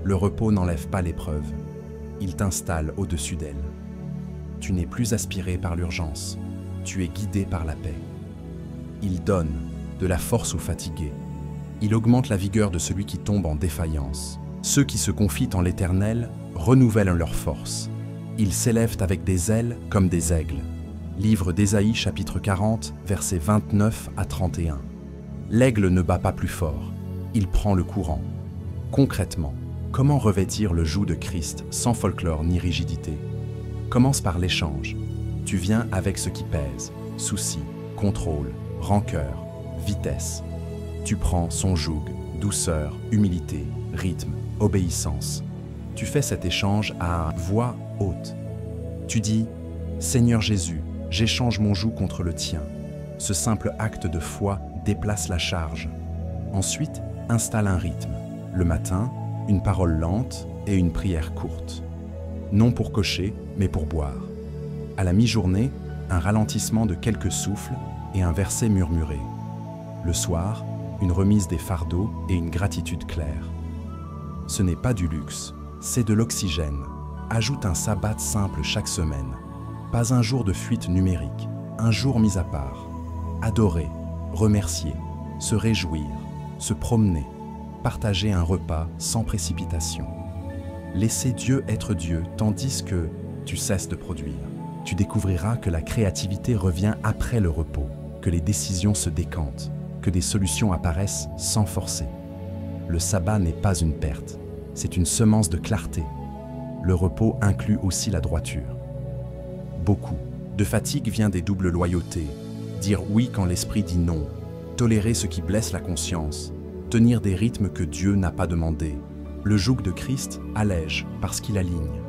Le repos n'enlève pas l'épreuve, il t'installe au-dessus d'elle. Tu n'es plus aspiré par l'urgence, tu es guidé par la paix. Il donne de la force aux fatigués. Il augmente la vigueur de celui qui tombe en défaillance. Ceux qui se confient en l'Éternel renouvellent leur force. Ils s'élèvent avec des ailes comme des aigles. Livre d'Ésaïe chapitre 40, versets 29 à 31. L'aigle ne bat pas plus fort, il prend le courant. Concrètement, comment revêtir le joug de Christ sans folklore ni rigidité? Commence par l'échange. Tu viens avec ce qui pèse, soucis, contrôle, rancœur, vitesse. Tu prends son joug, douceur, humilité, rythme, obéissance. Tu fais cet échange à voix haute. Tu dis « Seigneur Jésus, j'échange mon joug contre le tien. » Ce simple acte de foi déplace la charge. Ensuite, installe un rythme. Le matin, une parole lente et une prière courte. Non pour cocher, mais pour boire. À la mi-journée, un ralentissement de quelques souffles et un verset murmuré. Le soir, une remise des fardeaux et une gratitude claire. Ce n'est pas du luxe, c'est de l'oxygène. Ajoute un sabbat simple chaque semaine. Pas un jour de fuite numérique, un jour mis à part. Adorer, remercier, se réjouir, se promener, partager un repas sans précipitation. Laisser Dieu être Dieu tandis que tu cesses de produire. Tu découvriras que la créativité revient après le repos, que les décisions se décantent, que des solutions apparaissent sans forcer. Le sabbat n'est pas une perte, c'est une semence de clarté. Le repos inclut aussi la droiture. Beaucoup de fatigue vient des doubles loyautés, dire oui quand l'esprit dit non, tolérer ce qui blesse la conscience, tenir des rythmes que Dieu n'a pas demandés. Le joug de Christ allège parce qu'il aligne.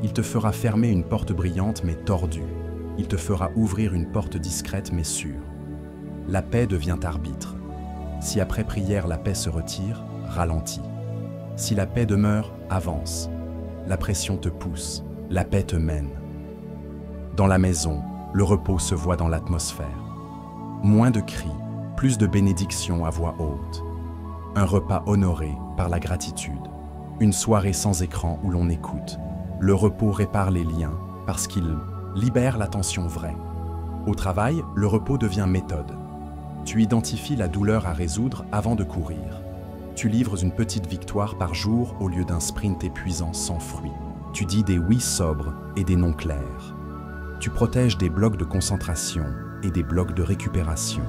Il te fera fermer une porte brillante mais tordue. Il te fera ouvrir une porte discrète mais sûre. La paix devient arbitre. Si après prière la paix se retire, ralentis. Si la paix demeure, avance. La pression te pousse, la paix te mène. Dans la maison, le repos se voit dans l'atmosphère. Moins de cris, plus de bénédictions à voix haute. Un repas honoré par la gratitude. Une soirée sans écran où l'on écoute. Le repos répare les liens parce qu'il libère l'attention vraie. Au travail, le repos devient méthode. Tu identifies la douleur à résoudre avant de courir. Tu livres une petite victoire par jour au lieu d'un sprint épuisant sans fruit. Tu dis des oui sobres et des non clairs. Tu protèges des blocs de concentration et des blocs de récupération.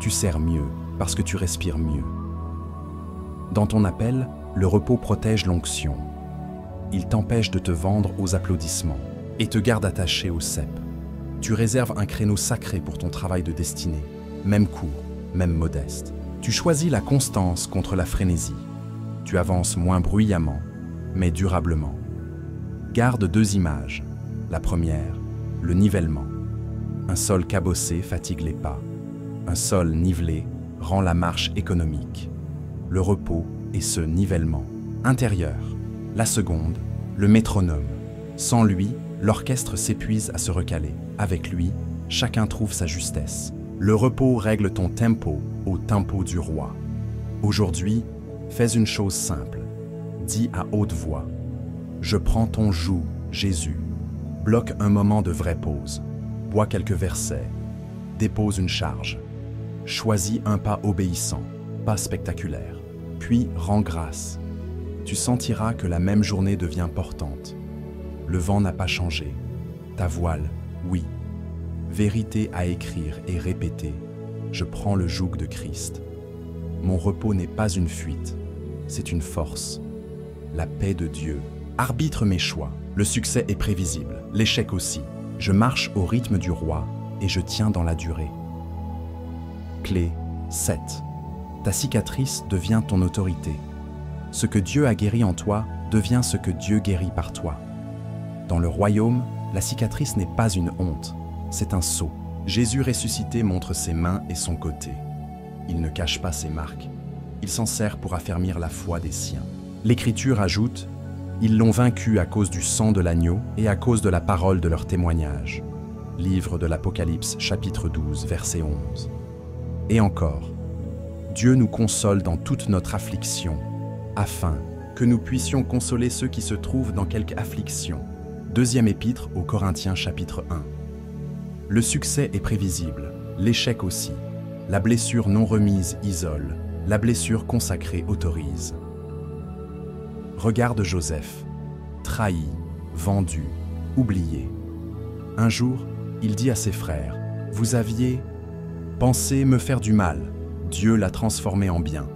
Tu sers mieux parce que tu respires mieux. Dans ton appel, le repos protège l'onction. Il t'empêche de te vendre aux applaudissements et te garde attaché au cep. Tu réserves un créneau sacré pour ton travail de destinée, même court, même modeste. Tu choisis la constance contre la frénésie. Tu avances moins bruyamment, mais durablement. Garde deux images. La première, le nivellement. Un sol cabossé fatigue les pas. Un sol nivelé rend la marche économique. Le repos est ce nivellement intérieur. La seconde, le métronome. Sans lui, l'orchestre s'épuise à se recaler. Avec lui, chacun trouve sa justesse. Le repos règle ton tempo au tempo du roi. Aujourd'hui, fais une chose simple. Dis à haute voix. Je prends ton joug, Jésus. Bloque un moment de vraie pause. Bois quelques versets. Dépose une charge. Choisis un pas obéissant, pas spectaculaire. Puis rends grâce. Tu sentiras que la même journée devient portante. Le vent n'a pas changé. Ta voile, oui. Vérité à écrire et répéter. Je prends le joug de Christ. Mon repos n'est pas une fuite, c'est une force. La paix de Dieu arbitre mes choix. Le succès est prévisible, l'échec aussi. Je marche au rythme du roi et je tiens dans la durée. Clé 7. Ta cicatrice devient ton autorité. Ce que Dieu a guéri en toi devient ce que Dieu guérit par toi. Dans le royaume, la cicatrice n'est pas une honte, c'est un sceau. Jésus ressuscité montre ses mains et son côté. Il ne cache pas ses marques. Il s'en sert pour affermir la foi des siens. L'Écriture ajoute « Ils l'ont vaincu à cause du sang de l'agneau et à cause de la parole de leur témoignage. » Livre de l'Apocalypse, chapitre 12, verset 11. Et encore, Dieu nous console dans toute notre affliction, afin que nous puissions consoler ceux qui se trouvent dans quelque affliction. Deuxième épître aux Corinthiens, chapitre 1. Le succès est prévisible, l'échec aussi. La blessure non remise isole, la blessure consacrée autorise. Regarde Joseph, trahi, vendu, oublié. Un jour, il dit à ses frères, « Vous aviez pensé me faire du mal, Dieu l'a transformé en bien. »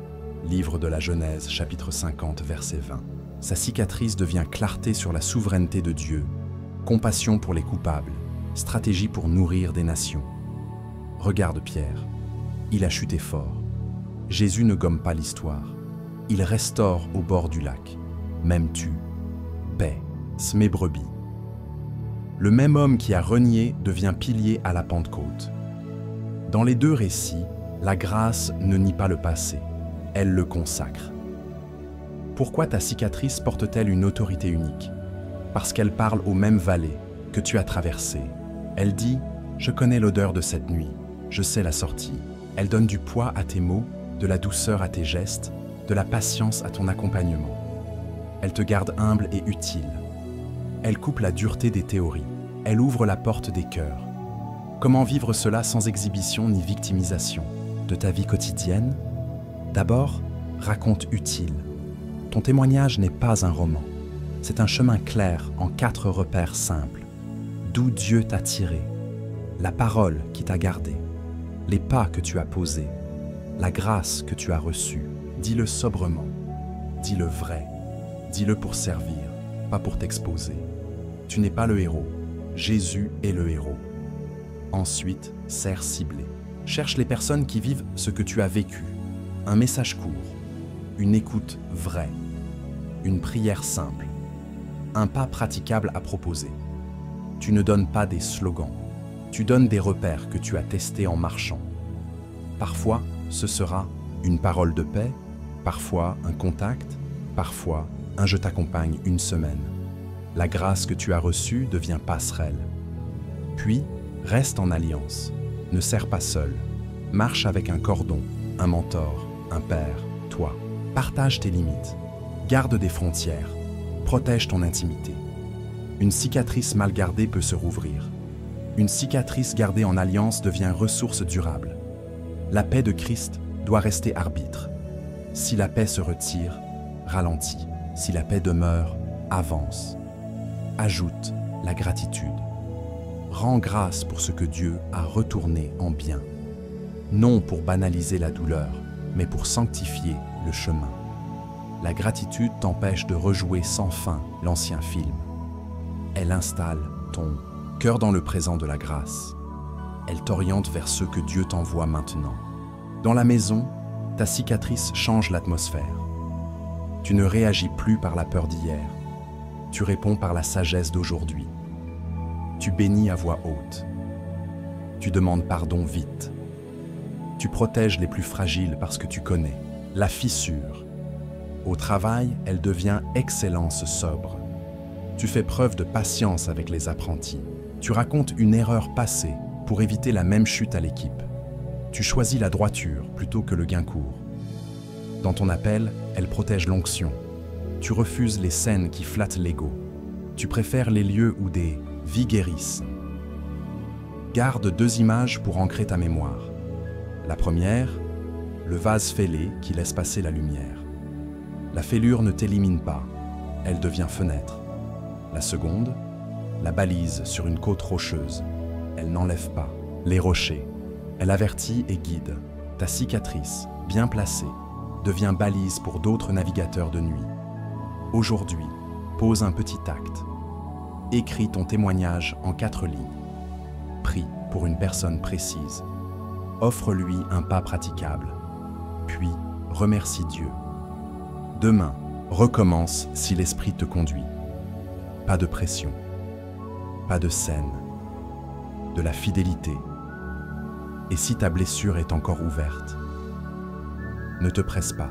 Livre de la Genèse, chapitre 50, verset 20. Sa cicatrice devient clarté sur la souveraineté de Dieu, compassion pour les coupables, stratégie pour nourrir des nations. Regarde Pierre, il a chuté fort. Jésus ne gomme pas l'histoire, il restaure au bord du lac. M'aimes-tu? Paix, mes brebis. Le même homme qui a renié devient pilier à la Pentecôte. Dans les deux récits, la grâce ne nie pas le passé, elle le consacre. Pourquoi ta cicatrice porte-t-elle une autorité unique? Parce qu'elle parle aux mêmes vallées que tu as traversées. Elle dit « Je connais l'odeur de cette nuit, je sais la sortie ». Elle donne du poids à tes mots, de la douceur à tes gestes, de la patience à ton accompagnement. Elle te garde humble et utile. Elle coupe la dureté des théories. Elle ouvre la porte des cœurs. Comment vivre cela sans exhibition ni victimisation? De ta vie quotidienne? D'abord, raconte utile. Ton témoignage n'est pas un roman. C'est un chemin clair en 4 repères simples. D'où Dieu t'a tiré, la parole qui t'a gardé, les pas que tu as posés, la grâce que tu as reçue. Dis-le sobrement, dis-le vrai, dis-le pour servir, pas pour t'exposer. Tu n'es pas le héros, Jésus est le héros. Ensuite, serre ciblé. Cherche les personnes qui vivent ce que tu as vécu. Un message court, une écoute vraie, une prière simple, un pas praticable à proposer. Tu ne donnes pas des slogans, tu donnes des repères que tu as testés en marchant. Parfois, ce sera une parole de paix, parfois un contact, parfois un « je t'accompagne une semaine ». La grâce que tu as reçue devient passerelle. Puis, reste en alliance, ne serre pas seul, marche avec un cordon, un mentor, un père, toi. Partage tes limites, garde des frontières, protège ton intimité. Une cicatrice mal gardée peut se rouvrir. Une cicatrice gardée en alliance devient ressource durable. La paix de Christ doit rester arbitre. Si la paix se retire, ralentis. Si la paix demeure, avance. Ajoute la gratitude. Rends grâce pour ce que Dieu a retourné en bien. Non pour banaliser la douleur, mais pour sanctifier le chemin. La gratitude t'empêche de rejouer sans fin l'ancien film. Elle installe ton cœur dans le présent de la grâce. Elle t'oriente vers ce que Dieu t'envoie maintenant. Dans la maison, ta cicatrice change l'atmosphère. Tu ne réagis plus par la peur d'hier. Tu réponds par la sagesse d'aujourd'hui. Tu bénis à voix haute. Tu demandes pardon vite. Tu protèges les plus fragiles parce que tu connais la fissure. Au travail, elle devient excellence sobre. Tu fais preuve de patience avec les apprentis. Tu racontes une erreur passée pour éviter la même chute à l'équipe. Tu choisis la droiture plutôt que le gain court. Dans ton appel, elle protège l'onction. Tu refuses les scènes qui flattent l'ego. Tu préfères les lieux où des vies guérissent. Garde 2 images pour ancrer ta mémoire. La première, le vase fêlé qui laisse passer la lumière. La fêlure ne t'élimine pas, elle devient fenêtre. La seconde, la balise sur une côte rocheuse. Elle n'enlève pas les rochers. Elle avertit et guide. Ta cicatrice, bien placée, devient balise pour d'autres navigateurs de nuit. Aujourd'hui, pose un petit acte. Écris ton témoignage en 4 lignes. Prie pour une personne précise. Offre-lui un pas praticable. Puis, remercie Dieu. Demain, recommence si l'esprit te conduit. Pas de pression, pas de scène, de la fidélité. Et si ta blessure est encore ouverte, ne te presse pas.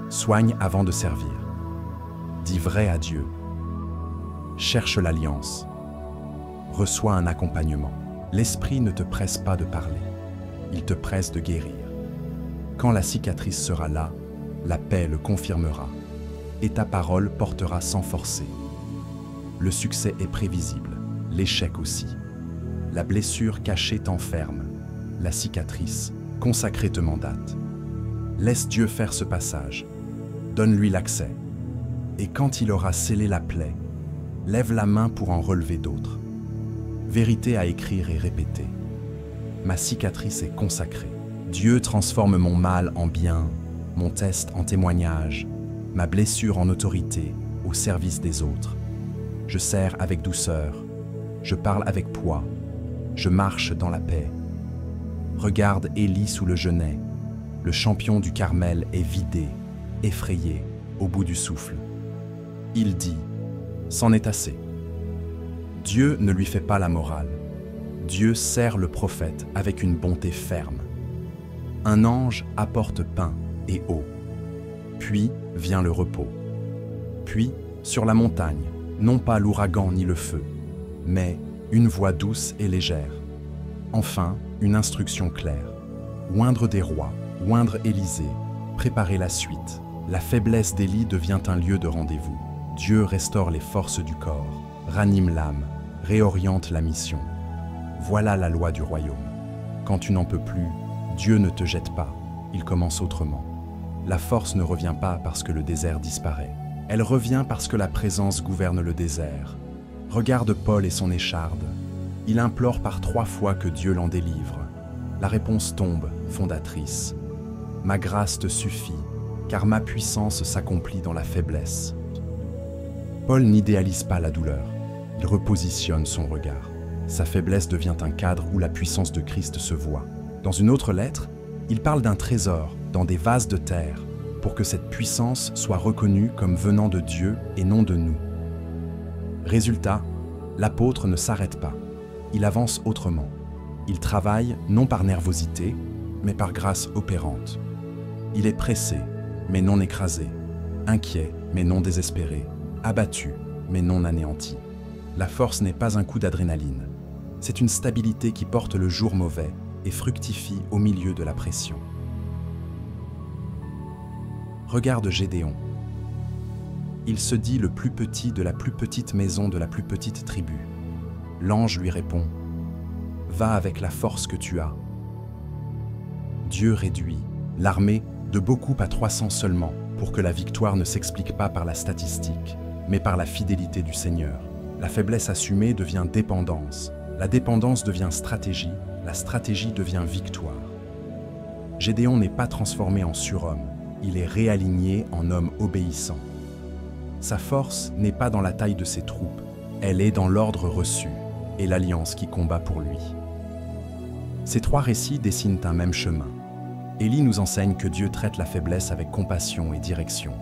Soigne avant de servir. Dis vrai à Dieu. Cherche l'alliance. Reçois un accompagnement. L'esprit ne te presse pas de parler. Il te presse de guérir. Quand la cicatrice sera là, la paix le confirmera, et ta parole portera sans forcer. Le succès est prévisible, l'échec aussi. La blessure cachée t'enferme, la cicatrice consacrée te mandate. Laisse Dieu faire ce passage, donne-lui l'accès, et quand il aura scellé la plaie, lève la main pour en relever d'autres. Vérité à écrire et répéter. Ma cicatrice est consacrée. Dieu transforme mon mal en bien, mon test en témoignage, ma blessure en autorité, au service des autres. Je sers avec douceur, je parle avec poids, je marche dans la paix. Regarde Élie sous le genêt, le champion du Carmel est vidé, effrayé, au bout du souffle. Il dit, c'en est assez. Dieu ne lui fait pas la morale. Dieu sert le prophète avec une bonté ferme. Un ange apporte pain et eau. Puis vient le repos. Puis, sur la montagne, non pas l'ouragan ni le feu, mais une voix douce et légère. Enfin, une instruction claire. Oindre des rois, oindre Élysée, préparer la suite. La faiblesse d'Élie devient un lieu de rendez-vous. Dieu restaure les forces du corps, ranime l'âme, réoriente la mission. Voilà la loi du royaume. Quand tu n'en peux plus, Dieu ne te jette pas, il commence autrement. La force ne revient pas parce que le désert disparaît. Elle revient parce que la présence gouverne le désert. Regarde Paul et son écharde. Il implore par 3 fois que Dieu l'en délivre. La réponse tombe, fondatrice. Ma grâce te suffit, car ma puissance s'accomplit dans la faiblesse. Paul n'idéalise pas la douleur, il repositionne son regard. Sa faiblesse devient un cadre où la puissance de Christ se voit. Dans une autre lettre, il parle d'un trésor dans des vases de terre pour que cette puissance soit reconnue comme venant de Dieu et non de nous. Résultat, l'apôtre ne s'arrête pas, il avance autrement. Il travaille non par nervosité, mais par grâce opérante. Il est pressé, mais non écrasé, inquiet, mais non désespéré, abattu, mais non anéanti. La force n'est pas un coup d'adrénaline. C'est une stabilité qui porte le jour mauvais et fructifie au milieu de la pression. Regarde Gédéon. Il se dit le plus petit de la plus petite maison de la plus petite tribu. L'ange lui répond « Va avec la force que tu as ». Dieu réduit l'armée de beaucoup à 300 seulement pour que la victoire ne s'explique pas par la statistique, mais par la fidélité du Seigneur. La faiblesse assumée devient dépendance, La dépendance devient stratégie, la stratégie devient victoire. Gédéon n'est pas transformé en surhomme, il est réaligné en homme obéissant. Sa force n'est pas dans la taille de ses troupes, elle est dans l'ordre reçu et l'alliance qui combat pour lui. Ces trois récits dessinent un même chemin. Élie nous enseigne que Dieu traite la faiblesse avec compassion et direction.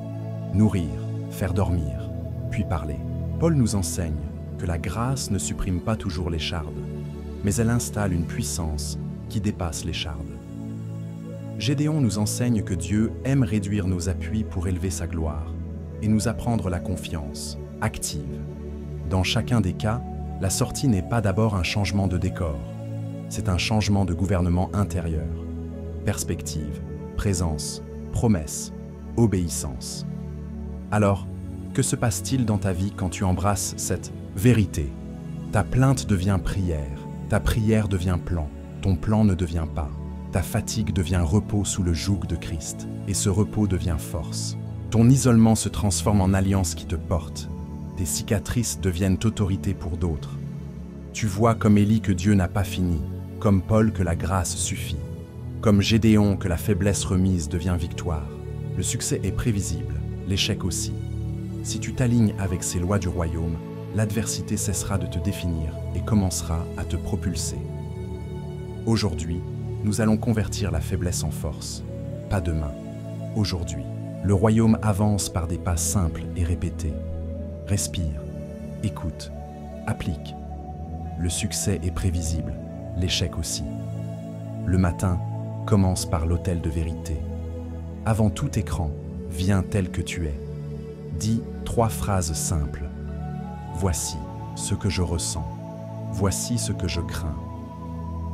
Nourrir, faire dormir, puis parler. Paul nous enseigne que la grâce ne supprime pas toujours l'écharde, mais elle installe une puissance qui dépasse l'écharde. Gédéon nous enseigne que Dieu aime réduire nos appuis pour élever sa gloire et nous apprendre la confiance, active. Dans chacun des cas, la sortie n'est pas d'abord un changement de décor, c'est un changement de gouvernement intérieur. Perspective, présence, promesse, obéissance. Alors, que se passe-t-il dans ta vie quand tu embrasses cette vérité? Ta plainte devient prière, ta prière devient plan, ton plan ne devient pas. Ta fatigue devient repos sous le joug de Christ, et ce repos devient force. Ton isolement se transforme en alliance qui te porte. Tes cicatrices deviennent autorité pour d'autres. Tu vois comme Élie que Dieu n'a pas fini, comme Paul que la grâce suffit, comme Gédéon que la faiblesse remise devient victoire. Le succès est prévisible, l'échec aussi. Si tu t'alignes avec ces lois du royaume, l'adversité cessera de te définir et commencera à te propulser. Aujourd'hui, nous allons convertir la faiblesse en force. Pas demain, aujourd'hui. Le royaume avance par des pas simples et répétés. Respire, écoute, applique. Le succès est prévisible, l'échec aussi. Le matin commence par l'autel de vérité. Avant tout écran, viens tel que tu es. Dis 3 phrases simples. Voici ce que je ressens. Voici ce que je crains.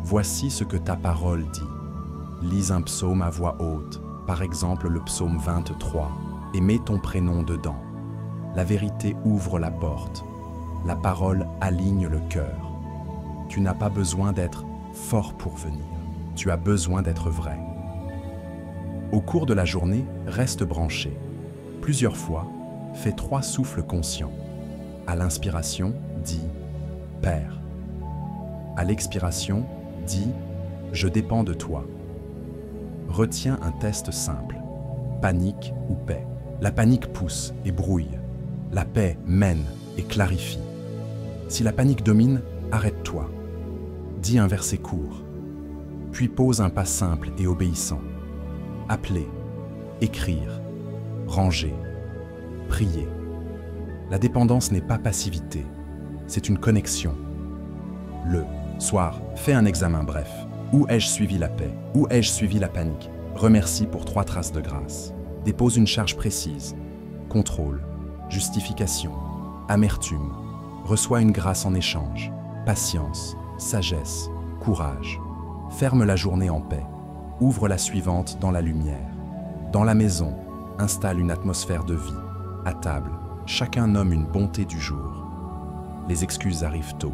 Voici ce que ta parole dit. Lis un psaume à voix haute, par exemple le psaume 23, et mets ton prénom dedans. La vérité ouvre la porte. La parole aligne le cœur. Tu n'as pas besoin d'être fort pour venir. Tu as besoin d'être vrai. Au cours de la journée, reste branché. Plusieurs fois, fais 3 souffles conscients. À l'inspiration, dis « Père ». À l'expiration, dis « Je dépends de toi ». Retiens un test simple. Panique ou paix. La panique pousse et brouille. La paix mène et clarifie. Si la panique domine, arrête-toi. Dis un verset court. Puis pose un pas simple et obéissant. Appeler, écrire, ranger, prier. La dépendance n'est pas passivité, c'est une connexion. Le soir, fais un examen bref. Où ai-je suivi la paix? Où ai-je suivi la panique? Remercie pour 3 traces de grâce. Dépose une charge précise. Contrôle, justification, amertume. Reçois une grâce en échange. Patience, sagesse, courage. Ferme la journée en paix. Ouvre la suivante dans la lumière. Dans la maison, installe une atmosphère de vie. À table, chacun nomme une bonté du jour. Les excuses arrivent tôt.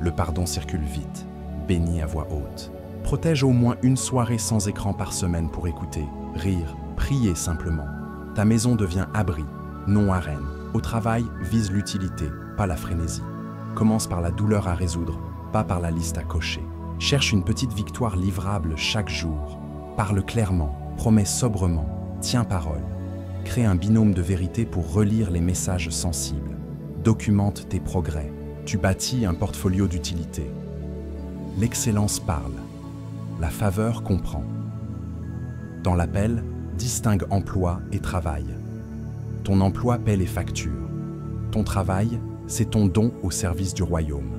Le pardon circule vite. Bénis à voix haute. Protège au moins une soirée sans écran par semaine pour écouter, rire, prier simplement. Ta maison devient abri, non arène. Au travail, vise l'utilité, pas la frénésie. Commence par la douleur à résoudre, pas par la liste à cocher. Cherche une petite victoire livrable chaque jour. Parle clairement, promets sobrement, tiens parole. Crée un binôme de vérité pour relire les messages sensibles. Documente tes progrès. Tu bâtis un portfolio d'utilité. L'excellence parle. La faveur comprend. Dans l'appel, distingue emploi et travail. Ton emploi paie les factures. Ton travail, c'est ton don au service du royaume.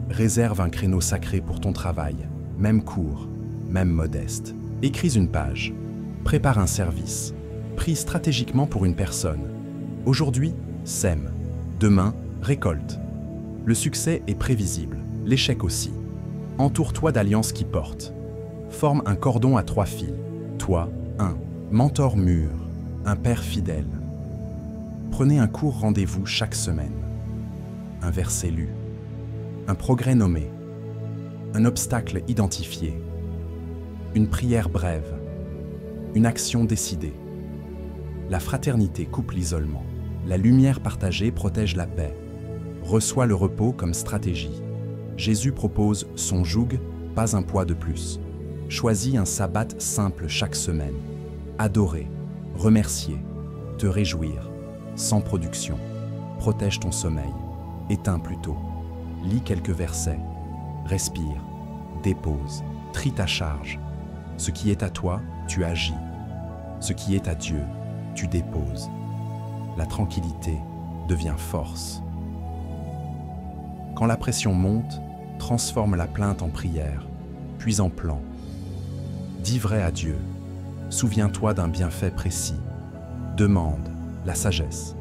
Réserve un créneau sacré pour ton travail, même court, même modeste. Écris une page. Prépare un service. Prie stratégiquement pour une personne. Aujourd'hui, sème. Demain, récolte. Le succès est prévisible, l'échec aussi. Entoure-toi d'alliances qui portent. Forme un cordon à 3 fils. Toi, un mentor mûr, un père fidèle. Prenez un court rendez-vous chaque semaine. Un verset lu. Un progrès nommé. Un obstacle identifié. Une prière brève. Une action décidée. La fraternité coupe l'isolement. La lumière partagée protège la paix. Reçois le repos comme stratégie. Jésus propose son joug, pas un poids de plus. Choisis un sabbat simple chaque semaine. Adorer, remercier, te réjouir, sans production. Protège ton sommeil, éteins plutôt. Lis quelques versets, respire, dépose, trie ta charge. Ce qui est à toi, tu agis. Ce qui est à Dieu, tu déposes. La tranquillité devient force. Quand la pression monte, transforme la plainte en prière, puis en plan. Dis vrai à Dieu. Souviens-toi d'un bienfait précis. Demande la sagesse.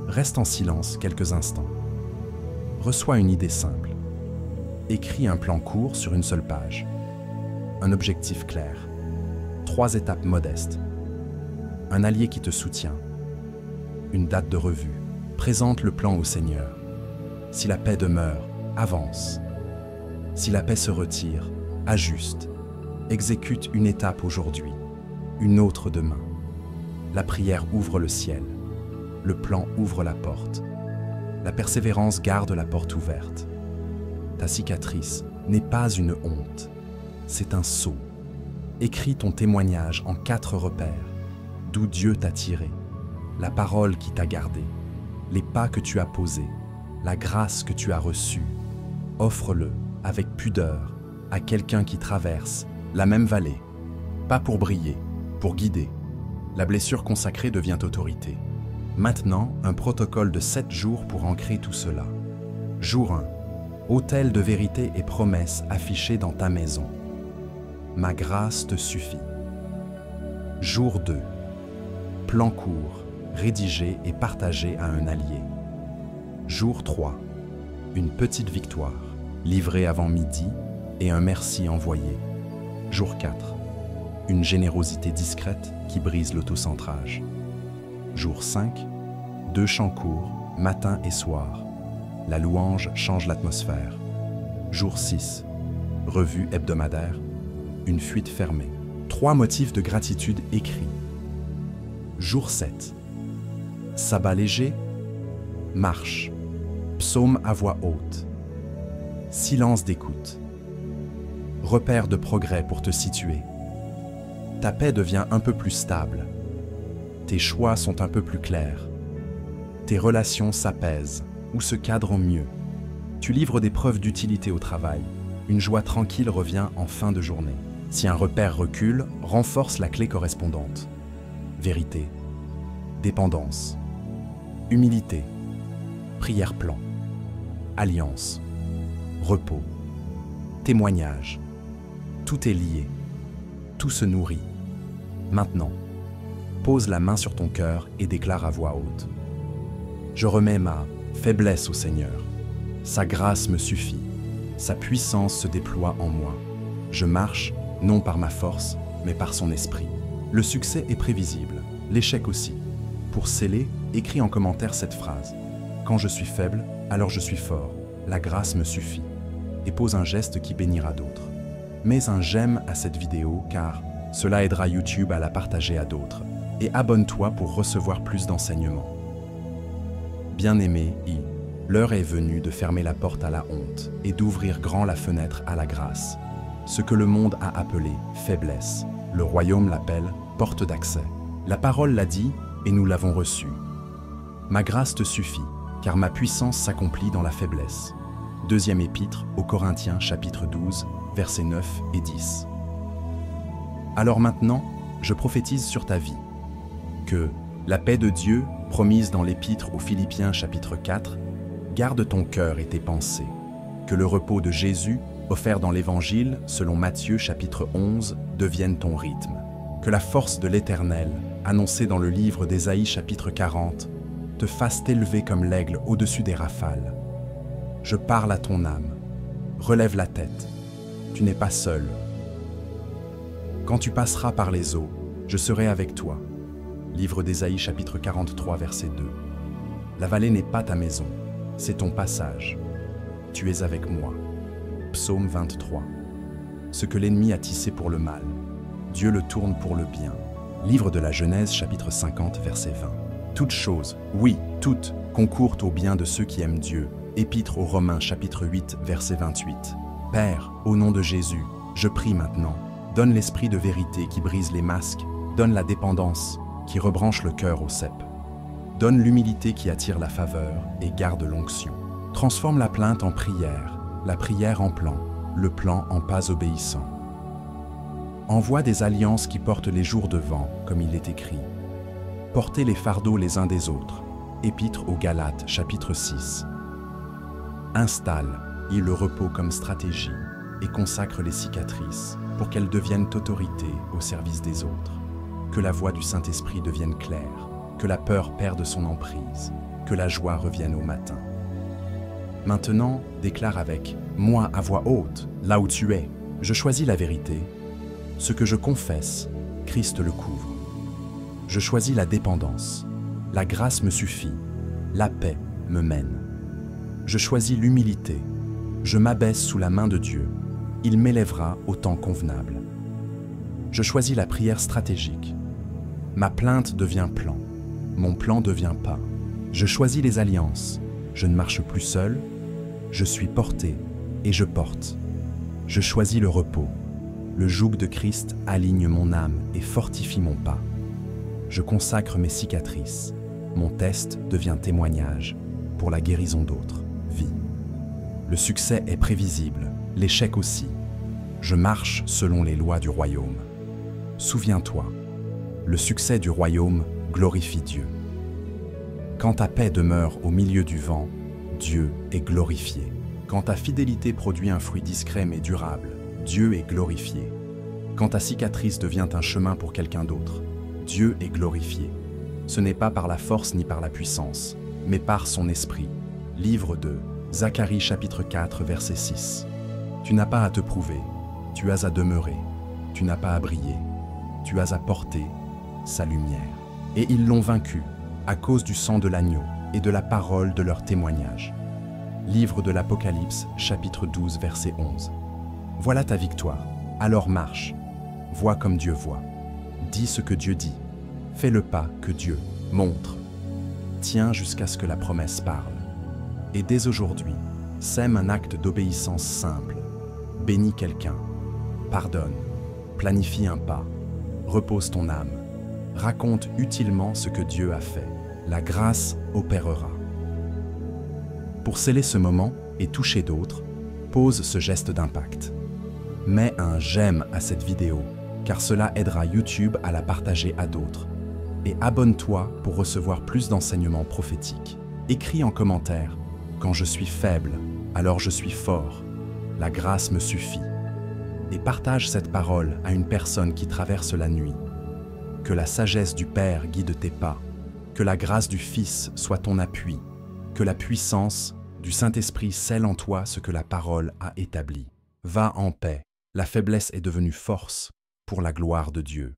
Reste en silence quelques instants. Reçois une idée simple. Écris un plan court sur une seule page. Un objectif clair. 3 étapes modestes. Un allié qui te soutient. Une date de revue. Présente le plan au Seigneur. Si la paix demeure, avance. Si la paix se retire, ajuste. Exécute une étape aujourd'hui, une autre demain. La prière ouvre le ciel. Le plan ouvre la porte. La persévérance garde la porte ouverte. Ta cicatrice n'est pas une honte, c'est un sceau. Écris ton témoignage en 4 repères, d'où Dieu t'a tiré, la parole qui t'a gardé, les pas que tu as posés, la grâce que tu as reçue. Offre-le avec pudeur à quelqu'un qui traverse la même vallée, pas pour briller, pour guider. La blessure consacrée devient autorité. Maintenant, un protocole de 7 jours pour ancrer tout cela. Jour 1. Autel de vérité et promesses affichés dans ta maison. Ma grâce te suffit. Jour 2. Plan court, rédigé et partagé à un allié. Jour 3. Une petite victoire, livrée avant midi et un merci envoyé. Jour 4. Une générosité discrète qui brise l'autocentrage. Jour 5. 2 chants courts, matin et soir. La louange change l'atmosphère. Jour 6. Revue hebdomadaire. Une fuite fermée. 3 motifs de gratitude écrits. Jour 7. Sabbat léger. Marche. Psaume à voix haute. Silence d'écoute. Repère de progrès pour te situer. Ta paix devient un peu plus stable. Tes choix sont un peu plus clairs. Tes relations s'apaisent ou se cadrent mieux. Tu livres des preuves d'utilité au travail. Une joie tranquille revient en fin de journée. Si un repère recule, renforce la clé correspondante. Vérité, dépendance, humilité, prière-plan, alliance, repos, témoignage. Tout est lié, tout se nourrit. Maintenant, pose la main sur ton cœur et déclare à voix haute. Je remets ma faiblesse au Seigneur. Sa grâce me suffit. Sa puissance se déploie en moi. Je marche, non par ma force, mais par son esprit. Le succès est prévisible, l'échec aussi. Pour sceller, écris en commentaire cette phrase. Quand je suis faible, alors je suis fort. La grâce me suffit. Et pose un geste qui bénira d'autres. Mets un j'aime à cette vidéo car cela aidera YouTube à la partager à d'autres. Et abonne-toi pour recevoir plus d'enseignements. Bien-aimé, l'heure est venue de fermer la porte à la honte et d'ouvrir grand la fenêtre à la grâce. Ce que le monde a appelé faiblesse, le royaume l'appelle porte d'accès. La parole l'a dit et nous l'avons reçue. Ma grâce te suffit, car ma puissance s'accomplit dans la faiblesse. Deuxième épître aux Corinthiens chapitre 12, versets 9 et 10. Alors maintenant, je prophétise sur ta vie que la paix de Dieu, promise dans l'épître aux Philippiens chapitre 4, garde ton cœur et tes pensées. Que le repos de Jésus, offert dans l'Évangile selon Matthieu chapitre 11, devienne ton rythme. Que la force de l'Éternel, annoncée dans le livre d'Ésaïe chapitre 40, te fasse t'élever comme l'aigle au-dessus des rafales. Je parle à ton âme. Relève la tête. Tu n'es pas seul. Quand tu passeras par les eaux, je serai avec toi. Livre d'Ésaïe chapitre 43 verset 2. La vallée n'est pas ta maison, c'est ton passage. Tu es avec moi. Psaume 23. Ce que l'ennemi a tissé pour le mal, Dieu le tourne pour le bien. Livre de la Genèse chapitre 50 verset 20. Toutes choses, oui, toutes, concourent au bien de ceux qui aiment Dieu, Épître aux Romains chapitre 8 verset 28. Père, au nom de Jésus, je prie maintenant, donne l'esprit de vérité qui brise les masques, donne la dépendance qui rebranche le cœur au cep. Donne l'humilité qui attire la faveur et garde l'onction. Transforme la plainte en prière, la prière en plan, le plan en pas obéissant. Envoie des alliances qui portent les jours de vent, comme il est écrit. Portez les fardeaux les uns des autres. Épître aux Galates, chapitre 6. Installe le repos comme stratégie et consacre les cicatrices pour qu'elles deviennent autorité au service des autres. Que la voix du Saint-Esprit devienne claire, que la peur perde son emprise, que la joie revienne au matin. Maintenant, déclare avec « Moi à voix haute, là où tu es, je choisis la vérité. Ce que je confesse, Christ le couvre. Je choisis la dépendance. La grâce me suffit. La paix me mène. Je choisis l'humilité. Je m'abaisse sous la main de Dieu. Il m'élèvera au temps convenable. Je choisis la prière stratégique. Ma plainte devient plan. Mon plan devient pas. Je choisis les alliances. Je ne marche plus seul. Je suis porté et je porte. Je choisis le repos. Le joug de Christ aligne mon âme et fortifie mon pas. Je consacre mes cicatrices. Mon test devient témoignage pour la guérison d'autres. Vie. Le succès est prévisible, l'échec aussi. Je marche selon les lois du royaume. Souviens-toi, le succès du royaume glorifie Dieu. Quand ta paix demeure au milieu du vent, Dieu est glorifié. Quand ta fidélité produit un fruit discret mais durable, Dieu est glorifié. Quand ta cicatrice devient un chemin pour quelqu'un d'autre, Dieu est glorifié. Ce n'est pas par la force ni par la puissance, mais par son esprit. Livre de Zacharie chapitre 4 verset 6. Tu n'as pas à te prouver, tu as à demeurer, tu n'as pas à briller, tu as à porter sa lumière. Et ils l'ont vaincu à cause du sang de l'agneau et de la parole de leur témoignage. Livre de l'Apocalypse chapitre 12 verset 11. Voilà ta victoire, alors marche, vois comme Dieu voit, dis ce que Dieu dit, fais le pas que Dieu montre, tiens jusqu'à ce que la promesse parle. Et dès aujourd'hui, sème un acte d'obéissance simple, bénis quelqu'un, pardonne, planifie un pas, repose ton âme, raconte utilement ce que Dieu a fait, la grâce opérera. Pour sceller ce moment et toucher d'autres, pose ce geste d'impact. Mets un j'aime à cette vidéo, car cela aidera YouTube à la partager à d'autres. Et abonne-toi pour recevoir plus d'enseignements prophétiques. Écris en commentaire « Quand je suis faible, alors je suis fort. La grâce me suffit. » Et partage cette parole à une personne qui traverse la nuit. Que la sagesse du Père guide tes pas. Que la grâce du Fils soit ton appui. Que la puissance du Saint-Esprit scelle en toi ce que la parole a établi. Va en paix. La faiblesse est devenue force pour la gloire de Dieu.